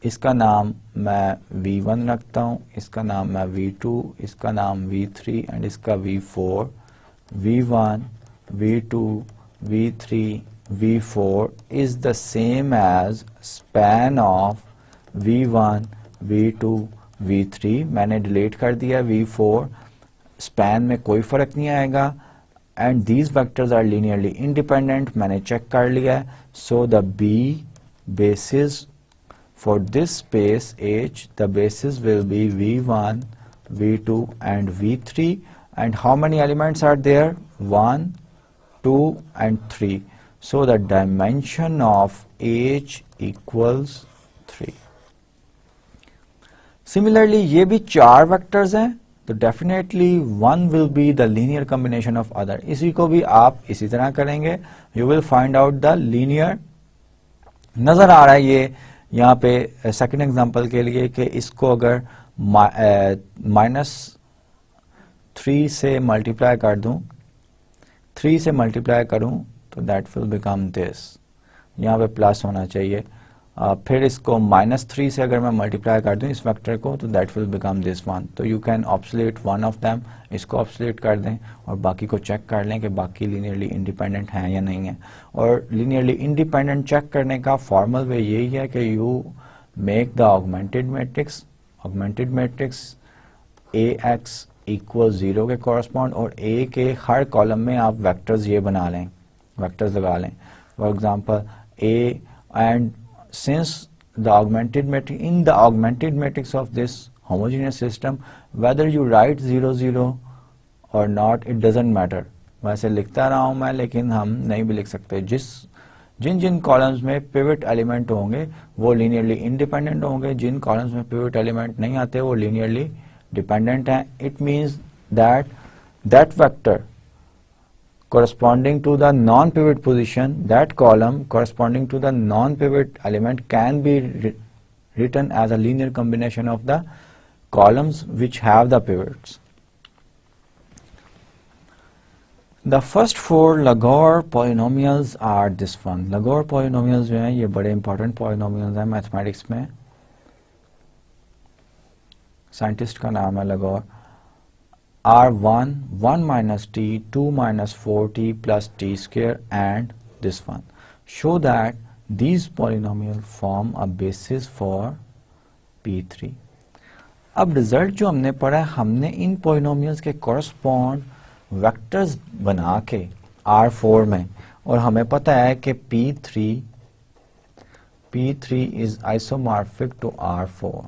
इसका नाम मैं V1 रखता हूँ, इसका नाम मैं V2, इसका नाम V3 and इसका V4. V1, V2, V3, V4 is the same as span of V1, V2, V3. मैंने डिलीट कर दिया V4, span में कोई फर्क नहीं आएगा, and these vectors are linearly independent. मैंने चेक कर लिया. So the B basis for this space H, the basis will be V1, V2 and V3. And how many elements are there? 1, 2 and 3. So the dimension of H equals 3. Similarly, ये भी 4 vectors हैं, तो definitely one will be the linear combination of other. इसी को भी आप इसी तरह करेंगे. You will find out the linear. नजर आ रहा है ये यहाँ पे सेकंड एग्जांपल के लिए कि इसको अगर -3 से मल्टीप्लाई कर दूं, 3 से मल्टीप्लाई करूं तो दैट विल बिकम दिस. यहाँ पे प्लस होना चाहिए. फिर इसको -3 से अगर मैं मल्टीप्लाई कर दूं इस वेक्टर को तो that will become this one. तो you can obsolete one of them, इसको ऑब्सोलेट कर दें और बाकी को चेक कर लें कि बाकी लीनियरली इंडिपेंडेंट हैं या नहीं है. और लीनियरली इंडिपेंडेंट चेक करने का फॉर्मल वे यही है कि you make the augmented matrix AX equal 0 के कॉरस्पॉन्ड, और A के हर कॉलम में आप वेक्टर्स ये बना लें, वेक्टर्स लगा लें. For example A, and since the augmented matrix, in the augmented matrix of this homogeneous system, whether you write 0 0 or not, it doesn't matter. वैसे लिखता रहा हूं मैं, लेकिन हम नहीं भी लिख सकते. जिन कॉलम्स में पिवट एलिमेंट होंगे वो लीनियरली इंडिपेंडेंट होंगे, जिन कॉलम्स में पिवट एलिमेंट नहीं आते वो लीनियरली डिपेंडेंट हैं. It means that vector corresponding to the non-pivot position, that column corresponding to the non-pivot element can be written as a linear combination of the columns which have the pivots. The first four Lagrange polynomials are this one. Lagrange polynomials जो हैं ये बड़े इंपॉर्टेंट पॉलिनोमियल्स हैं मैथमेटिक्स में. साइंटिस्ट का नाम है Lagrange. R1, 1 minus t, 2 minus 4t plus t square and this one. Show that these polynomials form a basis for P3. अब रिजल्ट जो हमने पढ़ा है, हमने इन पॉलिनोमियल्स के कॉरस्पॉन्ड वेक्टर्स बना के R4 में, और हमें पता है कि P3 is isomorphic to R4.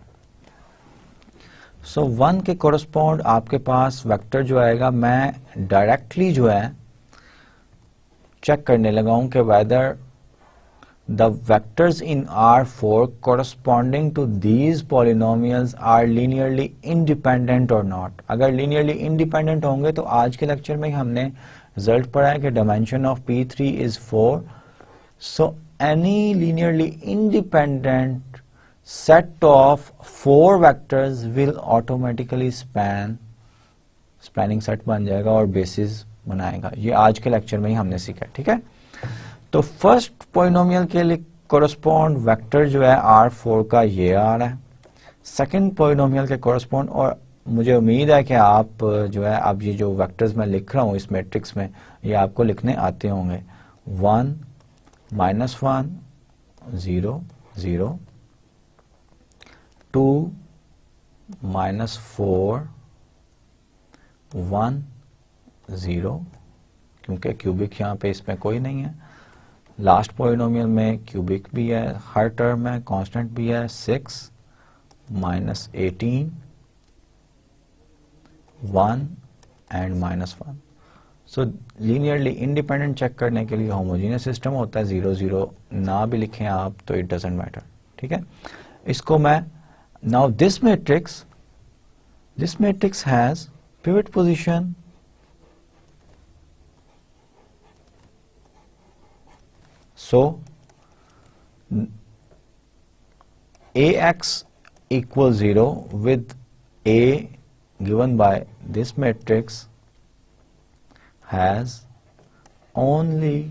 सो 1 के कॉरस्पॉन्ड आपके पास वेक्टर जो आएगा, मैं डायरेक्टली जो है चेक करने लगा हूं कि whether the vectors in R4 corresponding to these polynomials are linearly independent or not. अगर linearly independent होंगे तो आज के लेक्चर में हमने रिजल्ट पढ़ा है कि dimension of P3 is 4. So any linearly independent set of 4 vectors will automatically spanning set बन जाएगा और बेसिस बनाएगा. ये आज के लेक्चर में ही हमने सीखा. ठीक है, तो फर्स्ट पॉलिनोमियल के लिए कोरस्पॉन्ड वेक्टर जो है R4 का ये आ रहा है. सेकंड पॉलिनोमियल के कोरस्पॉन्ड, और मुझे उम्मीद है कि आप जो है, अब ये जो वेक्टर्स मैं लिख रहा हूँ इस मैट्रिक्स में, ये आपको लिखने आते होंगे. 1 -1 0 0, 2 -4 1 0, क्योंकि क्यूबिक यहाँ पे इसमें कोई नहीं है. लास्ट पॉलिनोमियल में क्यूबिक भी है, हर टर्म है, कांस्टेंट भी है. 6 -18 1 and -1. So linearly independent check करने के लिए होमोजेनियस सिस्टम होता है. 0 0 ना भी लिखें आप तो इट डजंट मैटर. ठीक है, इसको मैं now this matrix has pivot position So AX equals 0 with A given by this matrix has only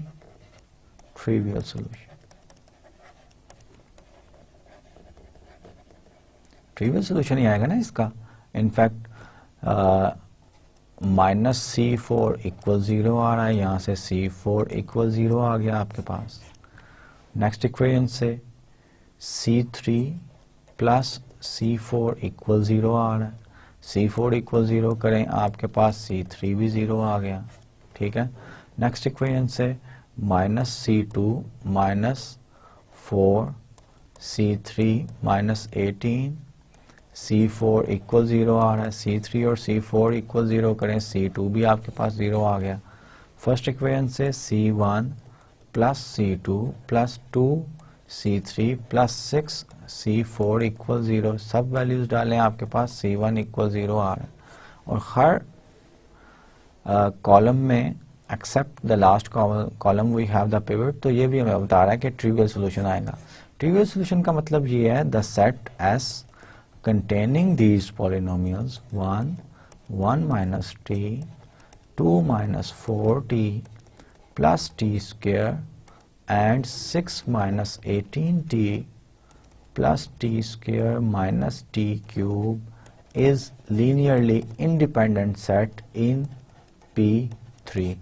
trivial solution. Trivial solution ही आएगा ना इसका. In fact -C4 इक्वल 0 आ रहा है, यहाँ से C4 इक्वल 0 आ गया आपके पास. नेक्स्ट इक्वेशन से C3 प्लस C4 इक्वल 0 आ रहा है. C4 इक्वल 0 करें, आपके पास C3 भी 0 आ गया. ठीक है, नेक्स्ट इक्वेशन से -C2 -4 C3 -18 C4 इक्वल 0 आ रहा है. C3 और C4 इक्वल 0 करें, C2 भी आपके पास 0 आ गया. फर्स्ट इक्वेशन से C1 plus C2 plus 2 C3 plus 6 C4 equal 0, सब वैल्यूज डालें, आपके पास C1 इक्वल 0 आ रहा है. और हर कॉलम में except the last column we have the pivot. तो ये भी हमें बता रहा है कि ट्रिवियल सोल्यूशन आएगा. ट्रिवियल सोल्यूशन का मतलब ये है the set S containing these polynomials 1 minus t, 2 minus 4t plus t square and 6 minus 18t plus t square minus t cube is linearly independent set in P3.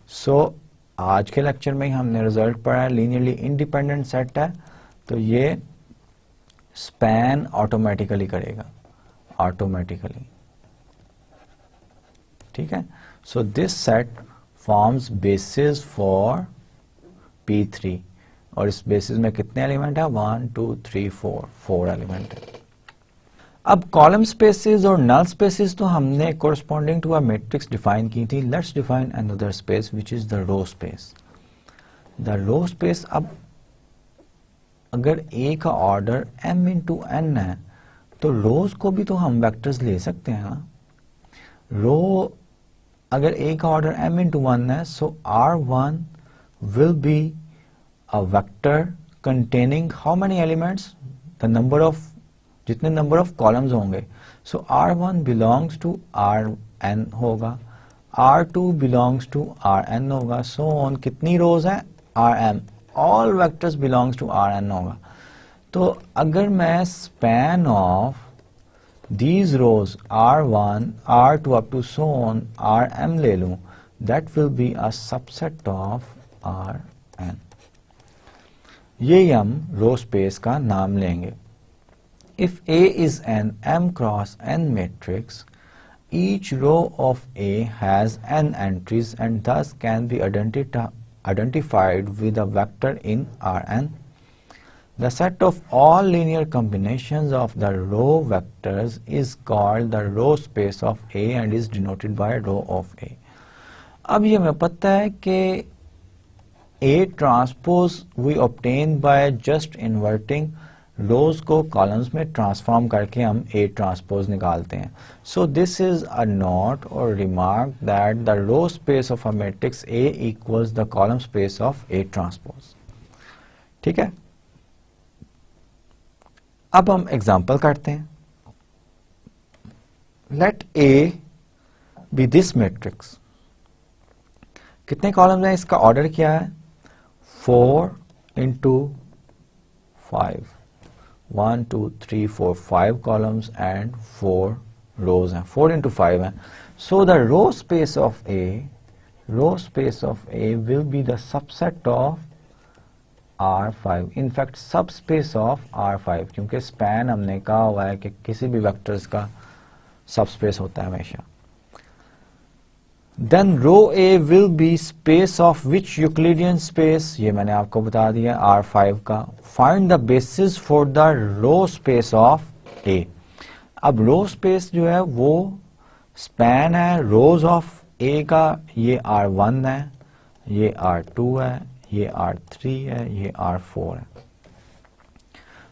So आज के लेक्चर में हमने रिजल्ट पढ़ा है, लीनियरली इंडिपेंडेंट सेट है, तो ये स्पैन ऑटोमेटिकली करेगा, ऑटोमेटिकली. ठीक है, so this set forms basis for P3. और इस बेसिस में कितने एलिमेंट है? 1 2 3 4 एलिमेंट है. अब कॉलम स्पेसेस और नल स्पेसेस तो हमने corresponding to a matrix define की थी. Let's define another space which is the row space. The row space, अब अगर A का ऑर्डर m इंटू n है तो रोज को भी तो हम वेक्टर्स ले सकते हैं ना. रो अगर A का ऑर्डर m इंटू 1 है, सो R1 will be a vector containing how many elements, the number of, जितने नंबर ऑफ कॉलम्स होंगे. सो R1 बिलोंग्स टू Rn होगा. R2 बिलोंग्स टू Rn होगा, सो ऑन कितनी रोज है Rm, all vectors belongs to Rn होगा। तो अगर मैं span of these rows R1, R2 up to so on Rm ले लूं, that will be a subset of Rn। ये हम रो स्पेस का नाम लेंगे। If A is an M cross N matrix, each row of A has n entries and thus can be identified with a vector in Rn. The set of all linear combinations of the row vectors is called the row space of A and is denoted by row of A। अब ये हमें पता है कि A transpose we obtain by just inverting रोज को कॉलम्स में ट्रांसफॉर्म करके हम A ट्रांसपोज निकालते हैं। So this is a note और remark that the row space of a matrix A equals the column space of A transpose. ठीक है, अब हम एग्जांपल करते हैं। Let A be this matrix. कितने कॉलम्स हैं, इसका ऑर्डर क्या है 4 into 5, 1 2 3 4 5 columns and 4 rows हैं, 4 into 5 हैं। So the row space of A will be the subset of R5, in fact subspace of R5, क्योंकि स्पैन हमने कहा हुआ है कि किसी भी वेक्टर्स का सबस्पेस होता है हमेशा। Then row A will be space of which Euclidean space, ये मैंने आपको बता दिया R5 का। Find the basis for the row space of A। अब row space जो है वो span है rows of A का, ये R1 है, ये R2 है, ये R3 है, ये R4 है।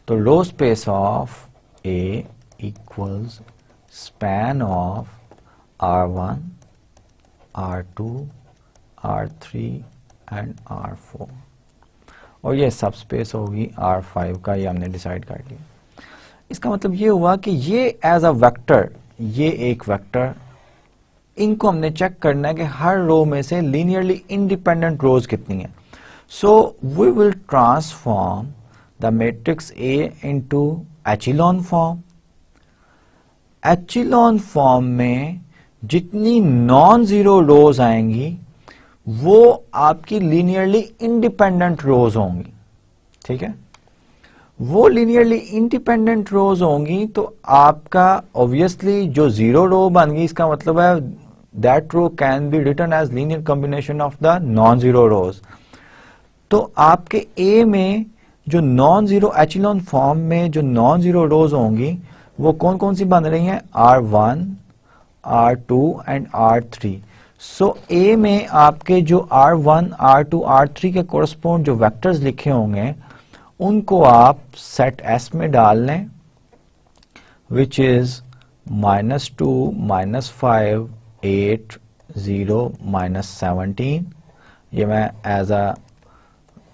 तो row space of A equals span of R1, R2, R3 and R4 और ये सबस्पेस होगी R5 का, ये हमने डिसाइड कर लिया। इसका मतलब ये हुआ कि ये एज अ वेक्टर, ये एक वेक्टर, इनको हमने चेक करना है कि हर रो में से लीनियरली इंडिपेंडेंट रोज कितनी है। So we will transform the matrix A into echelon form. Echelon form में जितनी नॉन जीरो रोज आएंगी वो आपकी लीनियरली इंडिपेंडेंट रोज होंगी। ठीक है, वो लीनियरली इंडिपेंडेंट रोज होंगी तो आपका ऑब्वियसली जो जीरो रो बन गई, इसका मतलब है that row can be written as linear combination of the non zero rows. तो आपके A में जो नॉन जीरो एचिलॉन फॉर्म में जो नॉन जीरो रोज होंगी वो कौन कौन सी बन रही हैं, R1, R2 and R3। So A में आपके जो R1, R2, R3 के कोरस्पोंड जो वेक्टर्स लिखे होंगे उनको आप सेट S में डाल लें, विच इज -2, -5, 8, 0, -17। ये मैं एज अ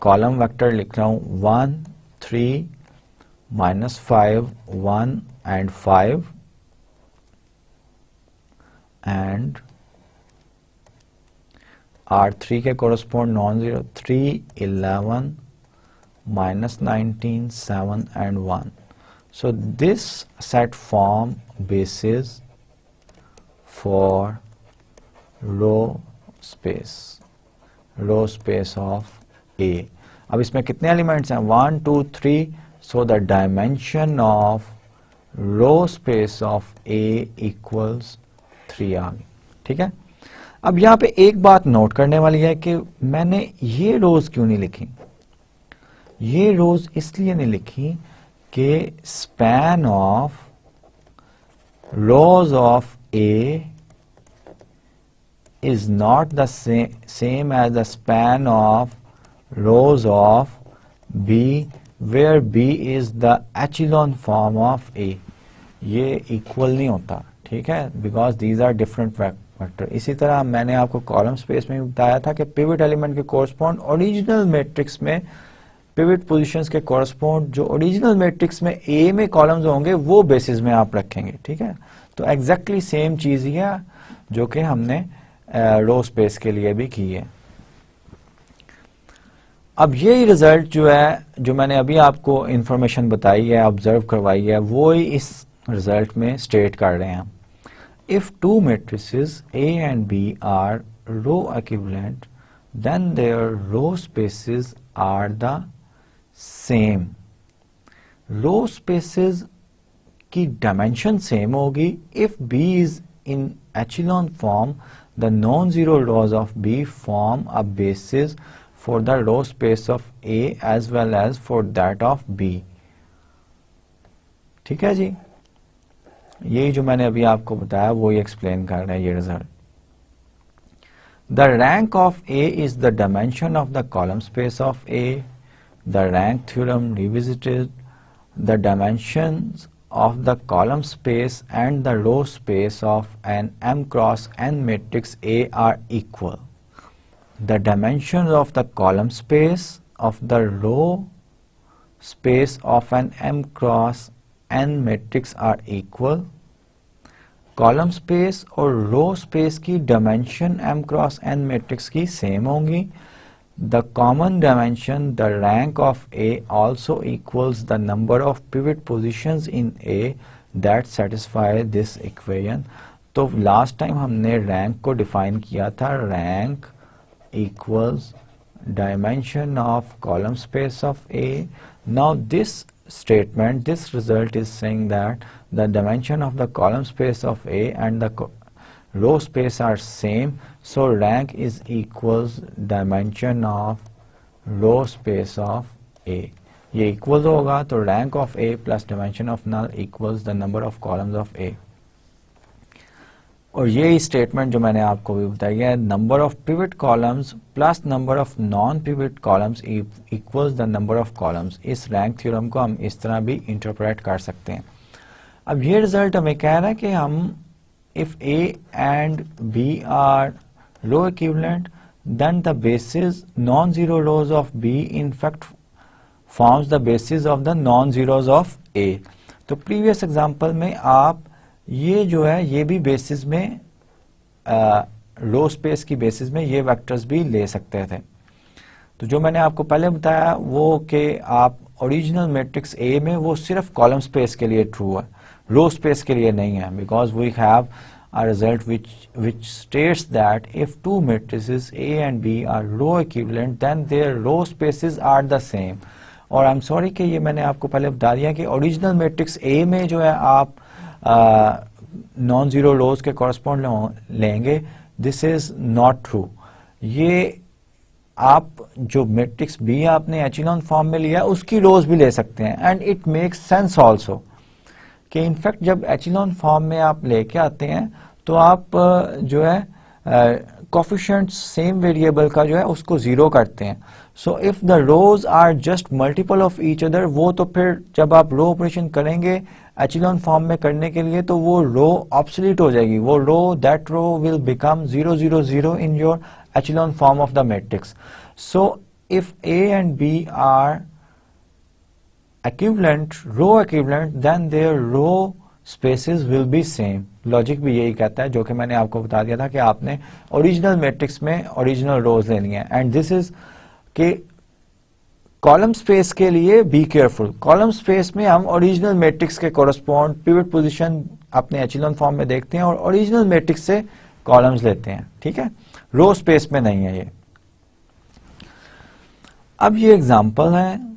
कॉलम वेक्टर लिख रहा हूं 1, 3, -5, 1 एंड 5 एंड R3 के correspond non zero 3, 11, -19, 7 and 1. So this set form basis for row space of A। अब इसमें कितने एलिमेंट्स हैं, 1 2 3। So the dimension of row space of A equals 3 आ गई। ठीक है, अब यहां पे एक बात नोट करने वाली है कि मैंने ये रोज क्यों नहीं लिखी। ये रोज इसलिए नहीं लिखी कि span of rose of A is not the same as the span of rows of B where B is the echelon form of A। ये इक्वल नहीं होता, ठीक है, because these are different vector. इसी तरह मैंने आपको कॉलम स्पेस में बताया था कि पिवट एलिमेंट के कोरस्पॉन्ड ओरिजिनल मैट्रिक्स में पिवट पोजीशंस के कोरस्पॉन्ड जो ओरिजिनल मैट्रिक्स में A में कॉलम्स होंगे वो बेसिस में आप रखेंगे। ठीक है, तो एग्जैक्टली सेम चीज ही है जो कि हमने रो स्पेस के लिए भी की है। अब यही रिजल्ट जो है, जो मैंने अभी आपको इंफॉर्मेशन बताई है, ऑब्जर्व करवाई है, वो ही इस रिजल्ट में स्टेट कर रहे हैं। If two matrices A and B are row equivalent, then their row spaces are the same. Row spaces की डायमेंशन सेम होगी if B is in echelon form. The non-zero rows of B form a basis for the row space of A as well as for that of B. ठीक है जी, यही जो मैंने अभी आपको बताया वो ही एक्सप्लेन कर रहा है ये result. The rank of A is the dimension of the column space of A. The rank theorem revisited. The dimensions of the column space and the row space of an M cross N matrix A are equal. The dimensions of the column space of the row space of an M cross N matrix are equal. Column space और रो स्पेस की dimension M cross N matrix की सेम होंगी। The common dimension the rank of A also equals the number of pivot positions in A that satisfy this equation. तो लास्ट टाइम हमने रैंक को डिफाइन किया था, rank equals dimension of column space of A. Now this statement, this result is saying that the dimension of the column space of A and the row space are same, so rank is equals dimension of row space of A. ये equals होगा तो rank of A plus dimension of null equals the number of columns of A. और ये स्टेटमेंट जो मैंने आपको भी बताई है, number of pivot columns plus number of non pivot columns equals the number of columns. इस रैंक थ्योरम को हम इस तरह भी इंटरप्रेट कर सकते हैं। अब ये रिजल्ट हमें कह रहा है कि हम if A and B are row equivalent then the basis non zero rows of B in fact forms the basis of the non zeros of A। तो प्रीवियस एग्जांपल में आप ये जो है ये भी बेसिस में रो स्पेस की बेसिस में ये वेक्टर्स भी ले सकते थे। तो जो मैंने आपको पहले बताया वो कि आप ओरिजिनल मैट्रिक्स ए में वो सिर्फ कॉलम स्पेस के लिए ट्रू है, रो स्पेस के लिए नहीं है, because we have a result which states that if two matrices A and B are row equivalent then their row spaces are the same. और आई एम सॉरी कि ये मैंने आपको पहले बता दिया कि ओरिजिनल मैट्रिक्स ए में जो है आप नॉन जीरो रोज के कॉरस्पॉन्ड लेंगे, दिस इज नॉट ट्रू। ये आप जो मैट्रिक्स बी आपने एचिलॉन फॉर्म में लिया उसकी रोज भी ले सकते हैं and it makes sense also कि इनफैक्ट जब एचिलॉन फॉर्म में आप लेके आते हैं तो आप जो है कोफिशिएंट सेम वेरिएबल का जो है उसको जीरो करते हैं। So if the rows are just multiple of each other, वो तो फिर जब आप रो ऑपरेशन करेंगे एचिलॉन फॉर्म में करने के लिए तो वो रो ऑब्सोलीट हो जाएगी, वो row that row will become 0 0 0 in your echelon form of the matrix. So if A and B are equivalent, row equivalent, then their row spaces will be same. Logic भी यही कहता है जो कि मैंने आपको बता दिया था कि आपने ओरिजिनल मैट्रिक्स में ओरिजिनल रोज लेनी है एंड दिस इज कि कॉलम स्पेस के लिए बी केयरफुल, कॉलम स्पेस में हम ओरिजिनल मैट्रिक्स के कोरस्पॉन्ड पिवट पोजीशन अपने एचिलॉन फॉर्म में देखते हैं और ओरिजिनल मैट्रिक्स से कॉलम्स लेते हैं, ठीक है, रो स्पेस में नहीं है ये। अब ये एग्जांपल है,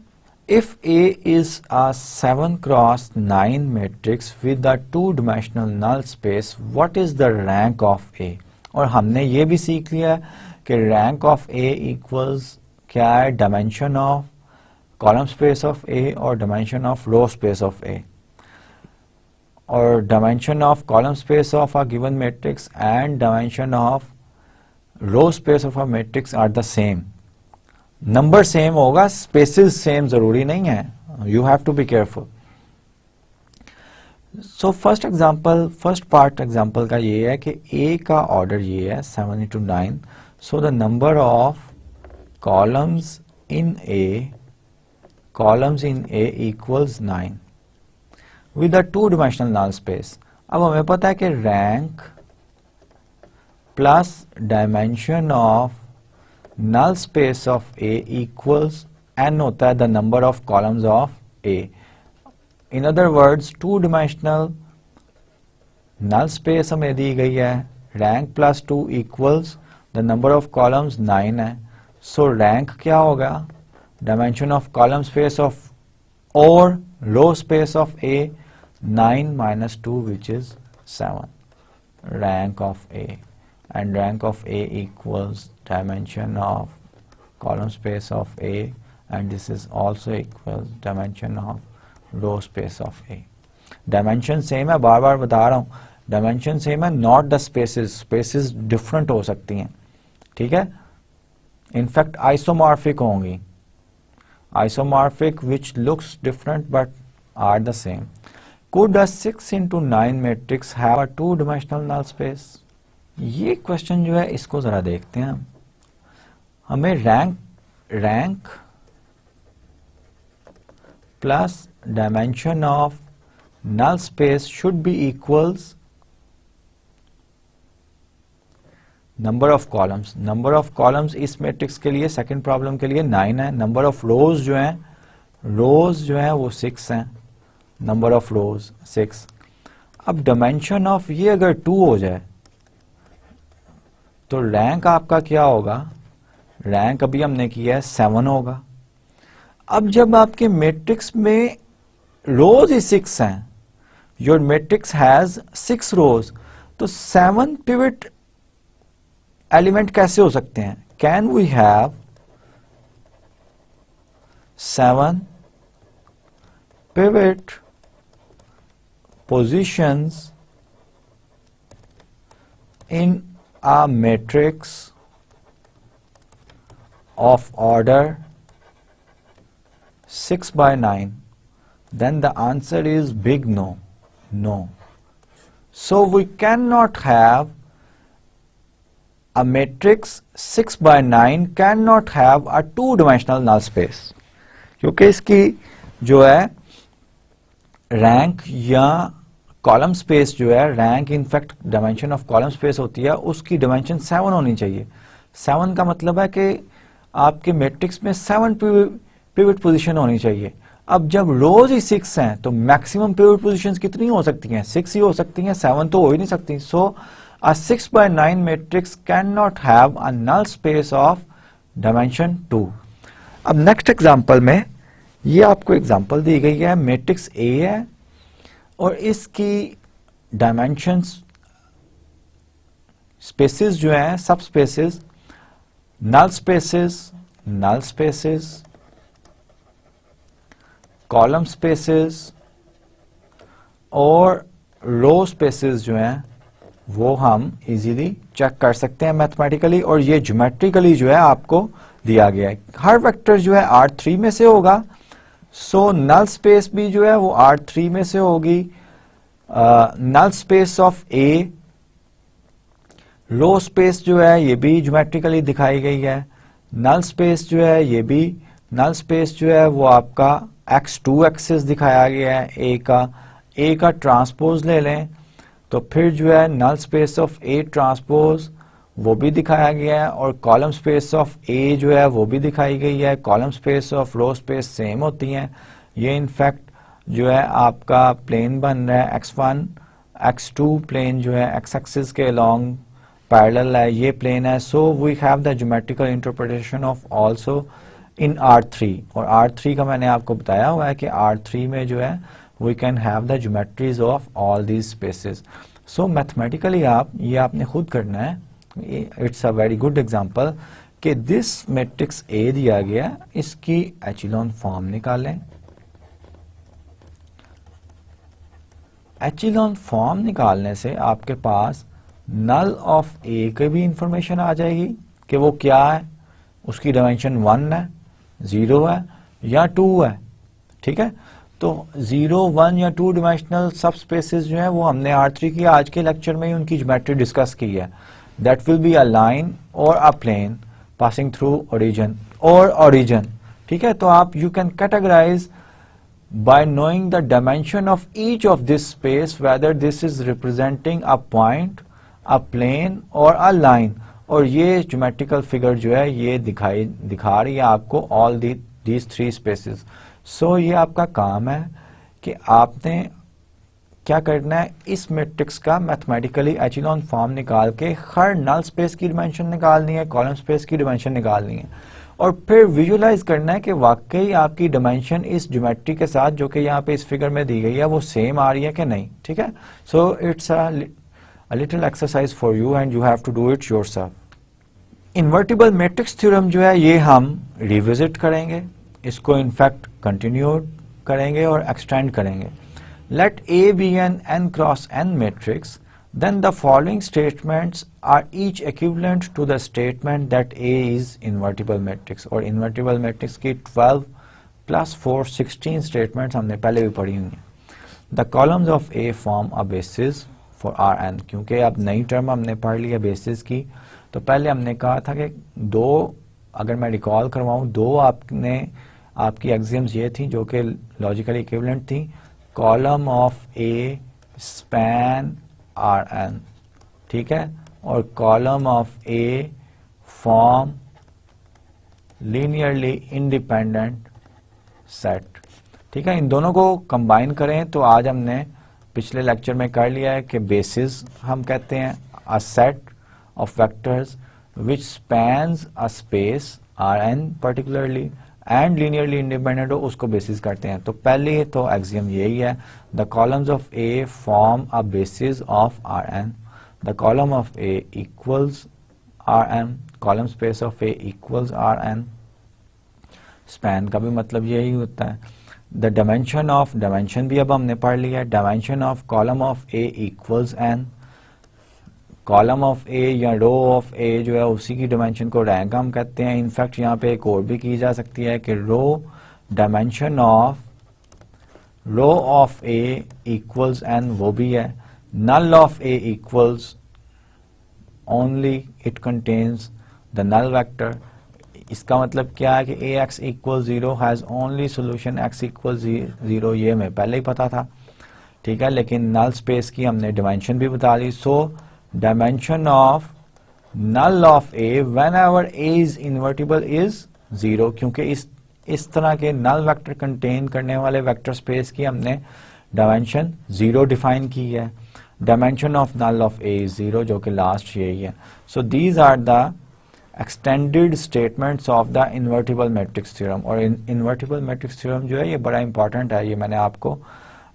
if A is a 7 cross 9 matrix with a two-dimensional null space, what is the rank of A? और हमने ये भी सीख लिया कि rank of A equals क्या है, dimension of column space of A और dimension of row space of A, और dimension of column space of a given matrix and dimension of row space of a matrix are the same. Number same होगा, स्पेसेस सेम जरूरी नहीं है, you have to be careful. So first example, first part example का ये है कि ए का ऑर्डर ये है 7 into 9, so the number of columns in A equals 9 with a two dimensional null space. अब हमें पता है कि rank plus dimension of null space of A equals n होता है the number of columns of A. In other words two dimensional null space हमें दी गई है, rank plus 2 equals the number of columns 9 है। सो रैंक क्या होगा, dimension of column space of और row space of A 9 minus 2 which is 7, rank of A, and rank of A equals dimension of column space of A, and this is also equals dimension of row space of A. dimension same है, बार बार बता रहा हूँ, dimension same है, not the spaces, spaces different हो सकती हैं, ठीक है, इनफैक्ट isomorphic होंगी, isomorphic which looks different but are the same. Could a 6 into 9 matrix have a two-dimensional null space? ये क्वेश्चन जो है इसको जरा देखते हैं हम। हमें rank plus dimension of null space should be equals number of columns. Number of columns इस मैट्रिक्स के लिए सेकंड प्रॉब्लम के लिए 9 है। नंबर ऑफ रोज जो है वो 6 हैं, नंबर ऑफ रोज 6। अब डायमेंशन ऑफ ये अगर 2 हो जाए तो रैंक आपका क्या होगा, रैंक अभी हमने किया है 7 होगा। अब जब आपके मैट्रिक्स में रोज ही 6 हैं, योर मैट्रिक्स हैज 6 रोज, तो 7 पिवट एलिमेंट कैसे हो सकते हैं, can we have 7 pivot positions in a matrix of order 6 by 9, then the answer is big no. So we cannot have a matrix 6 by 9 cannot have a two-dimensional null space, क्योंकि इसकी जो है रैंक या कॉलम स्पेस जो है, rank in fact dimension of column space होती है, उसकी डायमेंशन 7 होनी चाहिए। 7 का मतलब है कि आपके मैट्रिक्स में 7 पिवट पोजीशन होनी चाहिए। अब जब रोज ही 6 हैं तो मैक्सिमम पिवट पोजीशंस कितनी हो सकती हैं, 6 ही हो सकती हैं, 7 तो हो ही नहीं सकती। So a 6 by 9 matrix can not have a null space of dimension 2। अब नेक्स्ट एग्जांपल में ये आपको एग्जांपल दी गई है, मैट्रिक्स ए है और इसकी डायमेंशंस स्पेसेस जो हैं, सब स्पेसेस, नल स्पेसेस, कॉलम स्पेसेस और रो स्पेसेस जो हैं वो हम इजीली चेक कर सकते हैं मैथमेटिकली, और ये ज्योमेट्रिकली जो है आपको दिया गया है। हर वेक्टर जो है R3 में से होगा, सो नल स्पेस भी जो है वो R3 में से होगी। Null space of A, row space जो है ये भी ज्योमेट्रिकली दिखाई गई है। नल स्पेस जो है ये भी, नल स्पेस जो है वो आपका x2 एक्सिस दिखाया गया है ए का ट्रांसपोज ले लें तो फिर जो है null space of A transpose वो भी दिखाया गया है, और कॉलम स्पेस ऑफ ए जो है वो भी दिखाई गई है। Column space of row space same होती हैं। ये इनफैक्ट जो है आपका प्लेन बन रहा है x1 x2 प्लेन जो है x एक्सिस के अलोंग पैरेलल है, ये प्लेन है। So we have the geometrical interpretation of also in R3, और R3 का मैंने आपको बताया हुआ है कि R3 में जो है we can have the geometries of all these spaces. So mathematically ये आपने खुद करना है। It's a very good example कि दिस मैट्रिक्स ए दिया गया, इसकी एचिलॉन फॉर्म निकालें। एचिलॉन फॉर्म निकालने से आपके पास नल ऑफ ए की भी इंफॉर्मेशन आ जाएगी कि वो क्या है, उसकी डायमेंशन 1 है, 0 है या 2 है, ठीक है। तो 0, 1 या 2 डिमेंशनल सब स्पेसेस जो है वो हमने R3 की आज के लेक्चर में ही उनकी ज्योमेट्री डिस्कस की है। That will be a line और a plane passing through origin, ठीक है। तो आप you can categorise by knowing the dimension of each of this space, whether this is representing a point, a plane और अ लाइन, और ये ज्योमेट्रिकल फिगर जो है ये दिखा रही है आपको ऑल दीज थ्री स्पेसेस। सो ये आपका काम है कि आपने क्या करना है, इस मैट्रिक्स का मैथमेटिकली एचेलॉन फॉर्म निकाल के हर नल स्पेस की डिमेंशन निकालनी है, कॉलम स्पेस की डिमेंशन निकालनी है, और फिर विजुअलाइज करना है कि वाकई आपकी डिमेंशन इस ज्योमेट्री के साथ जो कि यहाँ पे इस फिगर में दी गई है वो सेम आ रही है कि नहीं। ठीक है, so it's a little exercise for you and you have to do it yourself. Invertible matrix theorem जो है ये हम रिविजिट करेंगे, इसको इनफैक्ट कंटिन्यू करेंगे और एक्सटेंड करेंगे। Let A be an n cross n matrix, then the following statements are each equivalent to the statement that A is invertible matrix। और invertible matrix की 12 plus 4 16 statements हमने पहले भी पढ़ी हुई हैं। The columns of A form a basis for Rn। क्योंकि अब नई टर्म हमने पढ़ लिया बेसिस की, तो पहले हमने कहा था कि दो, अगर मैं रिकॉल करवाऊं, दो आपकी एक्सियम्स ये थी जो कि लॉजिकली इक्विवेलेंट थी। Column of A span R N, ठीक है, और column of A form linearly independent set. ठीक है, इन दोनों को कंबाइन करें तो आज हमने पिछले लेक्चर में कर लिया है कि बेसिस हम कहते हैं a set of vectors which spans a space R N particularly and linearly independent हो, उसको बेसिस करते हैं। तो पहले तो एक्सियम यही है, the columns of A form a basis of R N, the column of A equals R N, column space of A equals R N. Span का भी मतलब यही होता है। द डायमेंशन ऑफ, डायमेंशन भी अब हमने पढ़ लिया है, dimension of column of A equals n. Column of A या रो ऑफ ए जो है उसी की डायमेंशन को रैंक हम कहते हैं। इनफैक्ट यहाँ पे एक और भी की जा सकती है कि row dimension of row of A equals n, वो भी है। Null of A equals only it contains the null vector. इसका मतलब क्या है कि A x equal 0 has only solution x equal 0, ये हमें पहले ही पता था। ठीक है, लेकिन नल स्पेस की हमने डायमेंशन भी बता दी। सो dimension of null of A whenever A is invertible is 0, क्योंकि इस तरह के नल वेक्टर कंटेन करने वाले वेक्टर स्पेस की हमने डायमेंशन 0 डिफाइन की है। Dimension of null of A is 0, जो कि लास्ट यही है। So these are the extended statements of the invertible matrix theorem. और इन्वर्टिबल मैट्रिक्स थ्योरम जो है ये बड़ा इंपॉर्टेंट है, ये मैंने आपको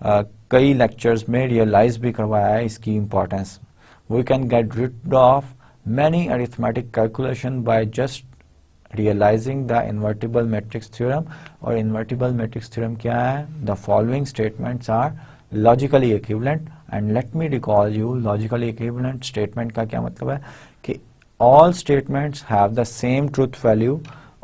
कई लेक्चर्स में रियलाइज भी करवाया है इसकी importance. We can get rid of many arithmetic calculation by just realizing the invertible matrix theorem। और invertible matrix theorem क्या है? The following statements are logically equivalent, and let me recall you logically equivalent statement का क्या मतलब है कि all statements have the same truth value।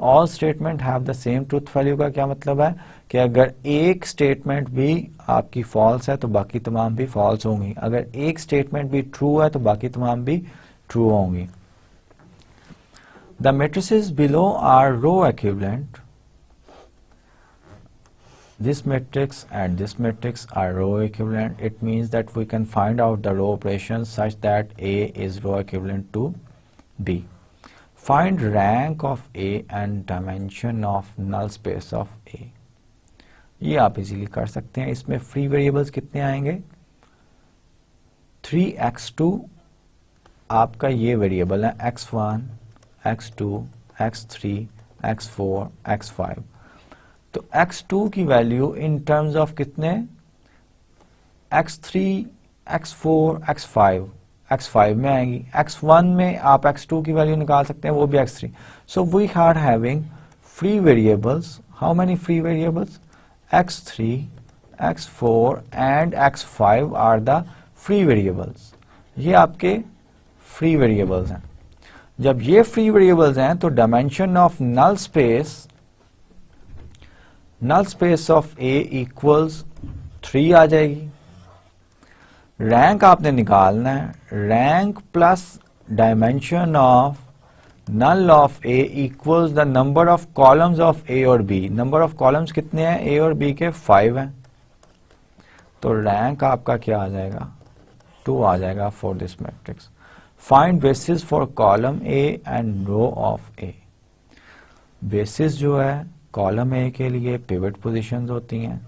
all statement have the same truth value का क्या मतलब है कि अगर एक स्टेटमेंट भी आपकी फॉल्स है तो बाकी तमाम भी फॉल्स होंगी, अगर एक स्टेटमेंट भी ट्रू है तो बाकी तमाम भी ट्रू होंगी। The matrices below are row equivalent, this matrix and this matrix are row equivalent। it means that we can find out the row operations such that A is row equivalent to B। find rank of A and dimension of null space of A। ये आप इजीली कर सकते हैं। इसमें फ्री वेरिएबल्स कितने आएंगे? 3x2 आपका ये वेरिएबल है, x1 x2 x3 x4 x5। तो x2 की वैल्यू इन टर्म्स ऑफ कितने? x3 x4 x5 में आएंगी। x1 में आप x2 की वैल्यू निकाल सकते हैं, वो भी x3। So we are having free variables. How many free variables? x3 x4 and x5 are the free variables। ये आपके फ्री वेरिएबल्स हैं। जब ये फ्री वेरिएबल्स हैं तो dimension of null space of A equals 3 आ जाएगी। रैंक आपने निकालना है, rank plus dimension of null of A equals the number of columns of A और B। नंबर ऑफ कॉलम्स कितने हैं? A और B के 5 हैं। तो रैंक आपका क्या आ जाएगा? 2 आ जाएगा for this matrix. Find basis for column A and row of A. Basis जो है कॉलम ए के लिए पिवट पोजीशंस होती हैं,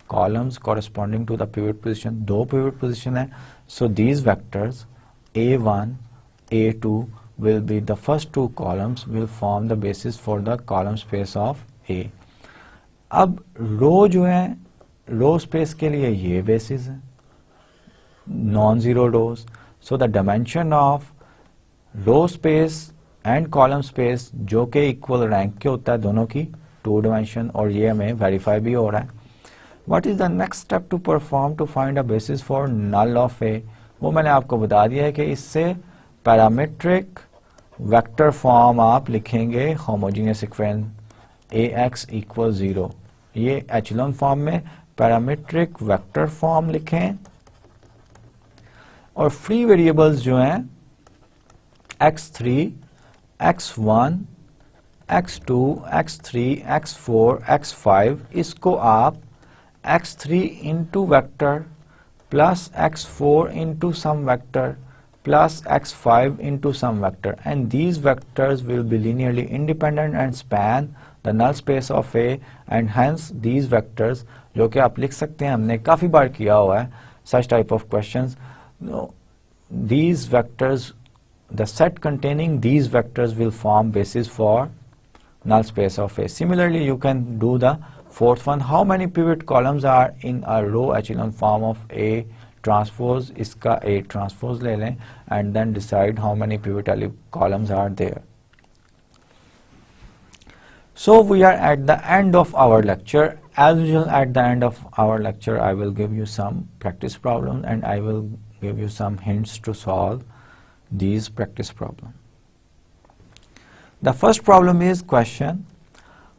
columns corresponding to the pivot position, दो पिवट पोजीशन है, so these vectors a1 a2 will be the first two columns will form the basis for the column space of A। अब रो जो है रो स्पेस के लिए ये बेसिस है, non zero rows, so the dimension of row space and column space जो कि इक्वल रैंक के होता है दोनों की, 2 डायमेंशन, और ये हमें वेरीफाई भी हो रहा है। What is the next step to perform to find a basis for null of A, वो मैंने आपको बता दिया है कि इससे पैरामीट्रिक वेक्टर फॉर्म आप लिखेंगे होमोजेनियस सीक्वेंस ax इक्वल 0, ये एचेलॉन फॉर्म में पैरामीट्रिक वेक्टर फॉर्म लिखें, और फ्री वेरिएबल्स जो हैं x3 x1 x2 x3 x4 x5, इसको आप x3 into vector plus x4 into some vector plus x5 into some vector, and these vectors will be linearly independent and span the null space of A, and hence these vectors जो कि आप लिख सकते हैं, हमने काफी बार किया हुआ है such type of questions, these vectors, the set containing these vectors will form basis for null space of A. Similarly you can do the fourth one, how many pivot columns are in a row echelon form of A transpose, इसका A transpose ले लें, and then decide how many pivot columns are there. So we are at the end of our lecture. As usual, at the end of our lecture I will give you some practice problems and I will give you some hints to solve these practice problems. The first problem is question,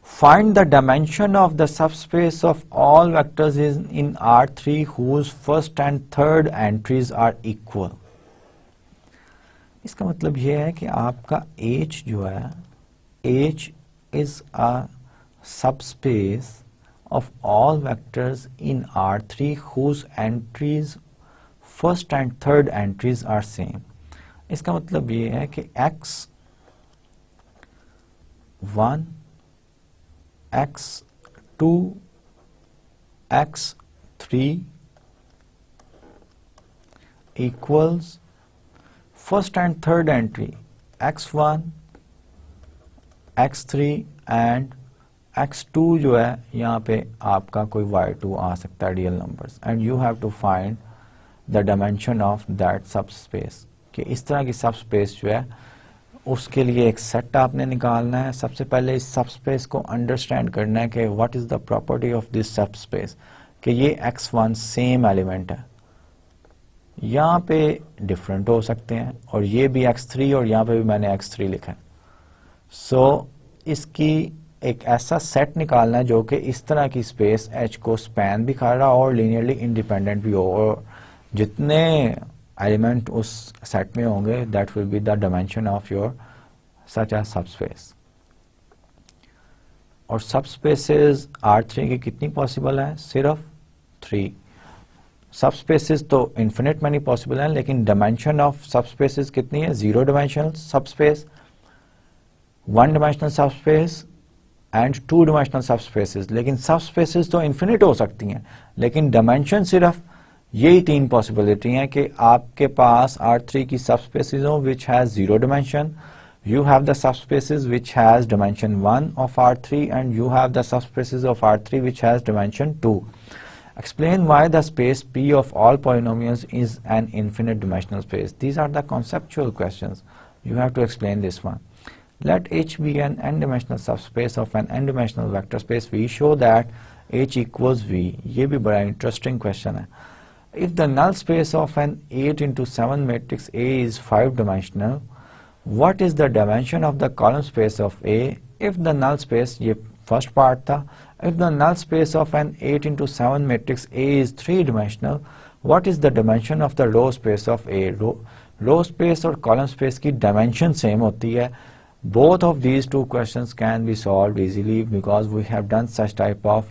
find the dimension of the subspace of all vectors in R3 whose first and third entries are equal. इसका मतलब ये है कि आपका H जो है, H is a subspace of all vectors in R3 whose entries first and third entries are same. इसका मतलब ये है कि x1 x2 x3 equals first and third entry x1 x3 and x2 जो है यहाँ पे आपका कोई y2 आ सकता है real numbers, and you have to find the dimension of that subspace, कि इस तरह की सबस्पेस जो है उसके लिए एक सेट आपने निकालना है। सबसे पहले इस सबस्पेस को अंडरस्टैंड करना है कि what is the property of this subspace, कि ये x1 सेम एलिमेंट है, यहाँ पे डिफरेंट हो सकते हैं, और ये भी x3 और यहाँ पे भी मैंने x3 लिखा है। सो इसकी एक ऐसा सेट निकालना है जो कि इस तरह की स्पेस H को स्पैन भी कर रहा हो और लीनियरली इंडिपेंडेंट भी हो, और जितने एलिमेंट उस सेट में होंगे that will be the dimension of your such a subspace. और सबस्पेसेस R3 की कितनी पॉसिबल है? सिर्फ 3। सबस्पेसेस तो इन्फिनिट मैनी पॉसिबल है, लेकिन डायमेंशन ऑफ सबस्पेसेस कितनी है? 0 dimensional subspace, 1 dimensional subspace and 2 dimensional subspaces. लेकिन सबस्पेसेस तो इन्फिनिट हो सकती हैं, लेकिन डायमेंशन सिर्फ यही 3 पॉसिबिलिटी हैं कि आपके पास R3 की सबस्पेसेस हो which has 0 dimension, you have the subspaces which has dimension 1 of R3, and you have the subspaces of R3 which has dimension 2. Explain why the space P of all polynomials is an infinite dimensional space. These are the conceptual questions. You have to explain this one. Let H be an n-dimensional subspace of an n-dimensional vector space. We show that H equals V. ये भी बड़ा interesting question है. If the null space of an 8 into 7 matrix A is 5-dimensional, what is the dimension of the column space of A if the null space, ये first part था, if the null space of an 8 into 7 matrix A is 3-dimensional, what is the dimension of the row space of A? Row space और column space की dimension same होती है. Both of these two questions can be solved easily because we have done such type of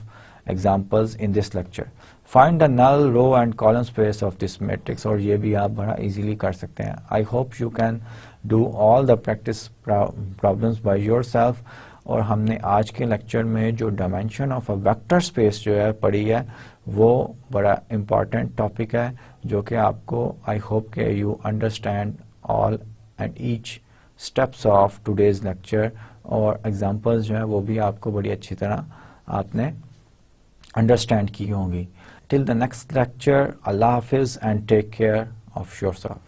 examples in this lecture. Find the null row and column space of this matrix, और ये भी आप बड़ा इजीली कर सकते हैं। I hope you can do all the practice problems by yourself. और हमने आज के लेक्चर में जो dimension of a vector space जो है पढ़ी है, वो बड़ा इम्पॉर्टेंट टॉपिक है, जो कि आपको आई होप के you understand all and each steps of today's lecture, और एग्जांपल्स जो है वो भी आपको बड़ी अच्छी तरह आपने अंडरस्टैंड की होंगी। टिल द नेक्स्ट लेक्चर, अल्लाह हाफिज and take care of yourself.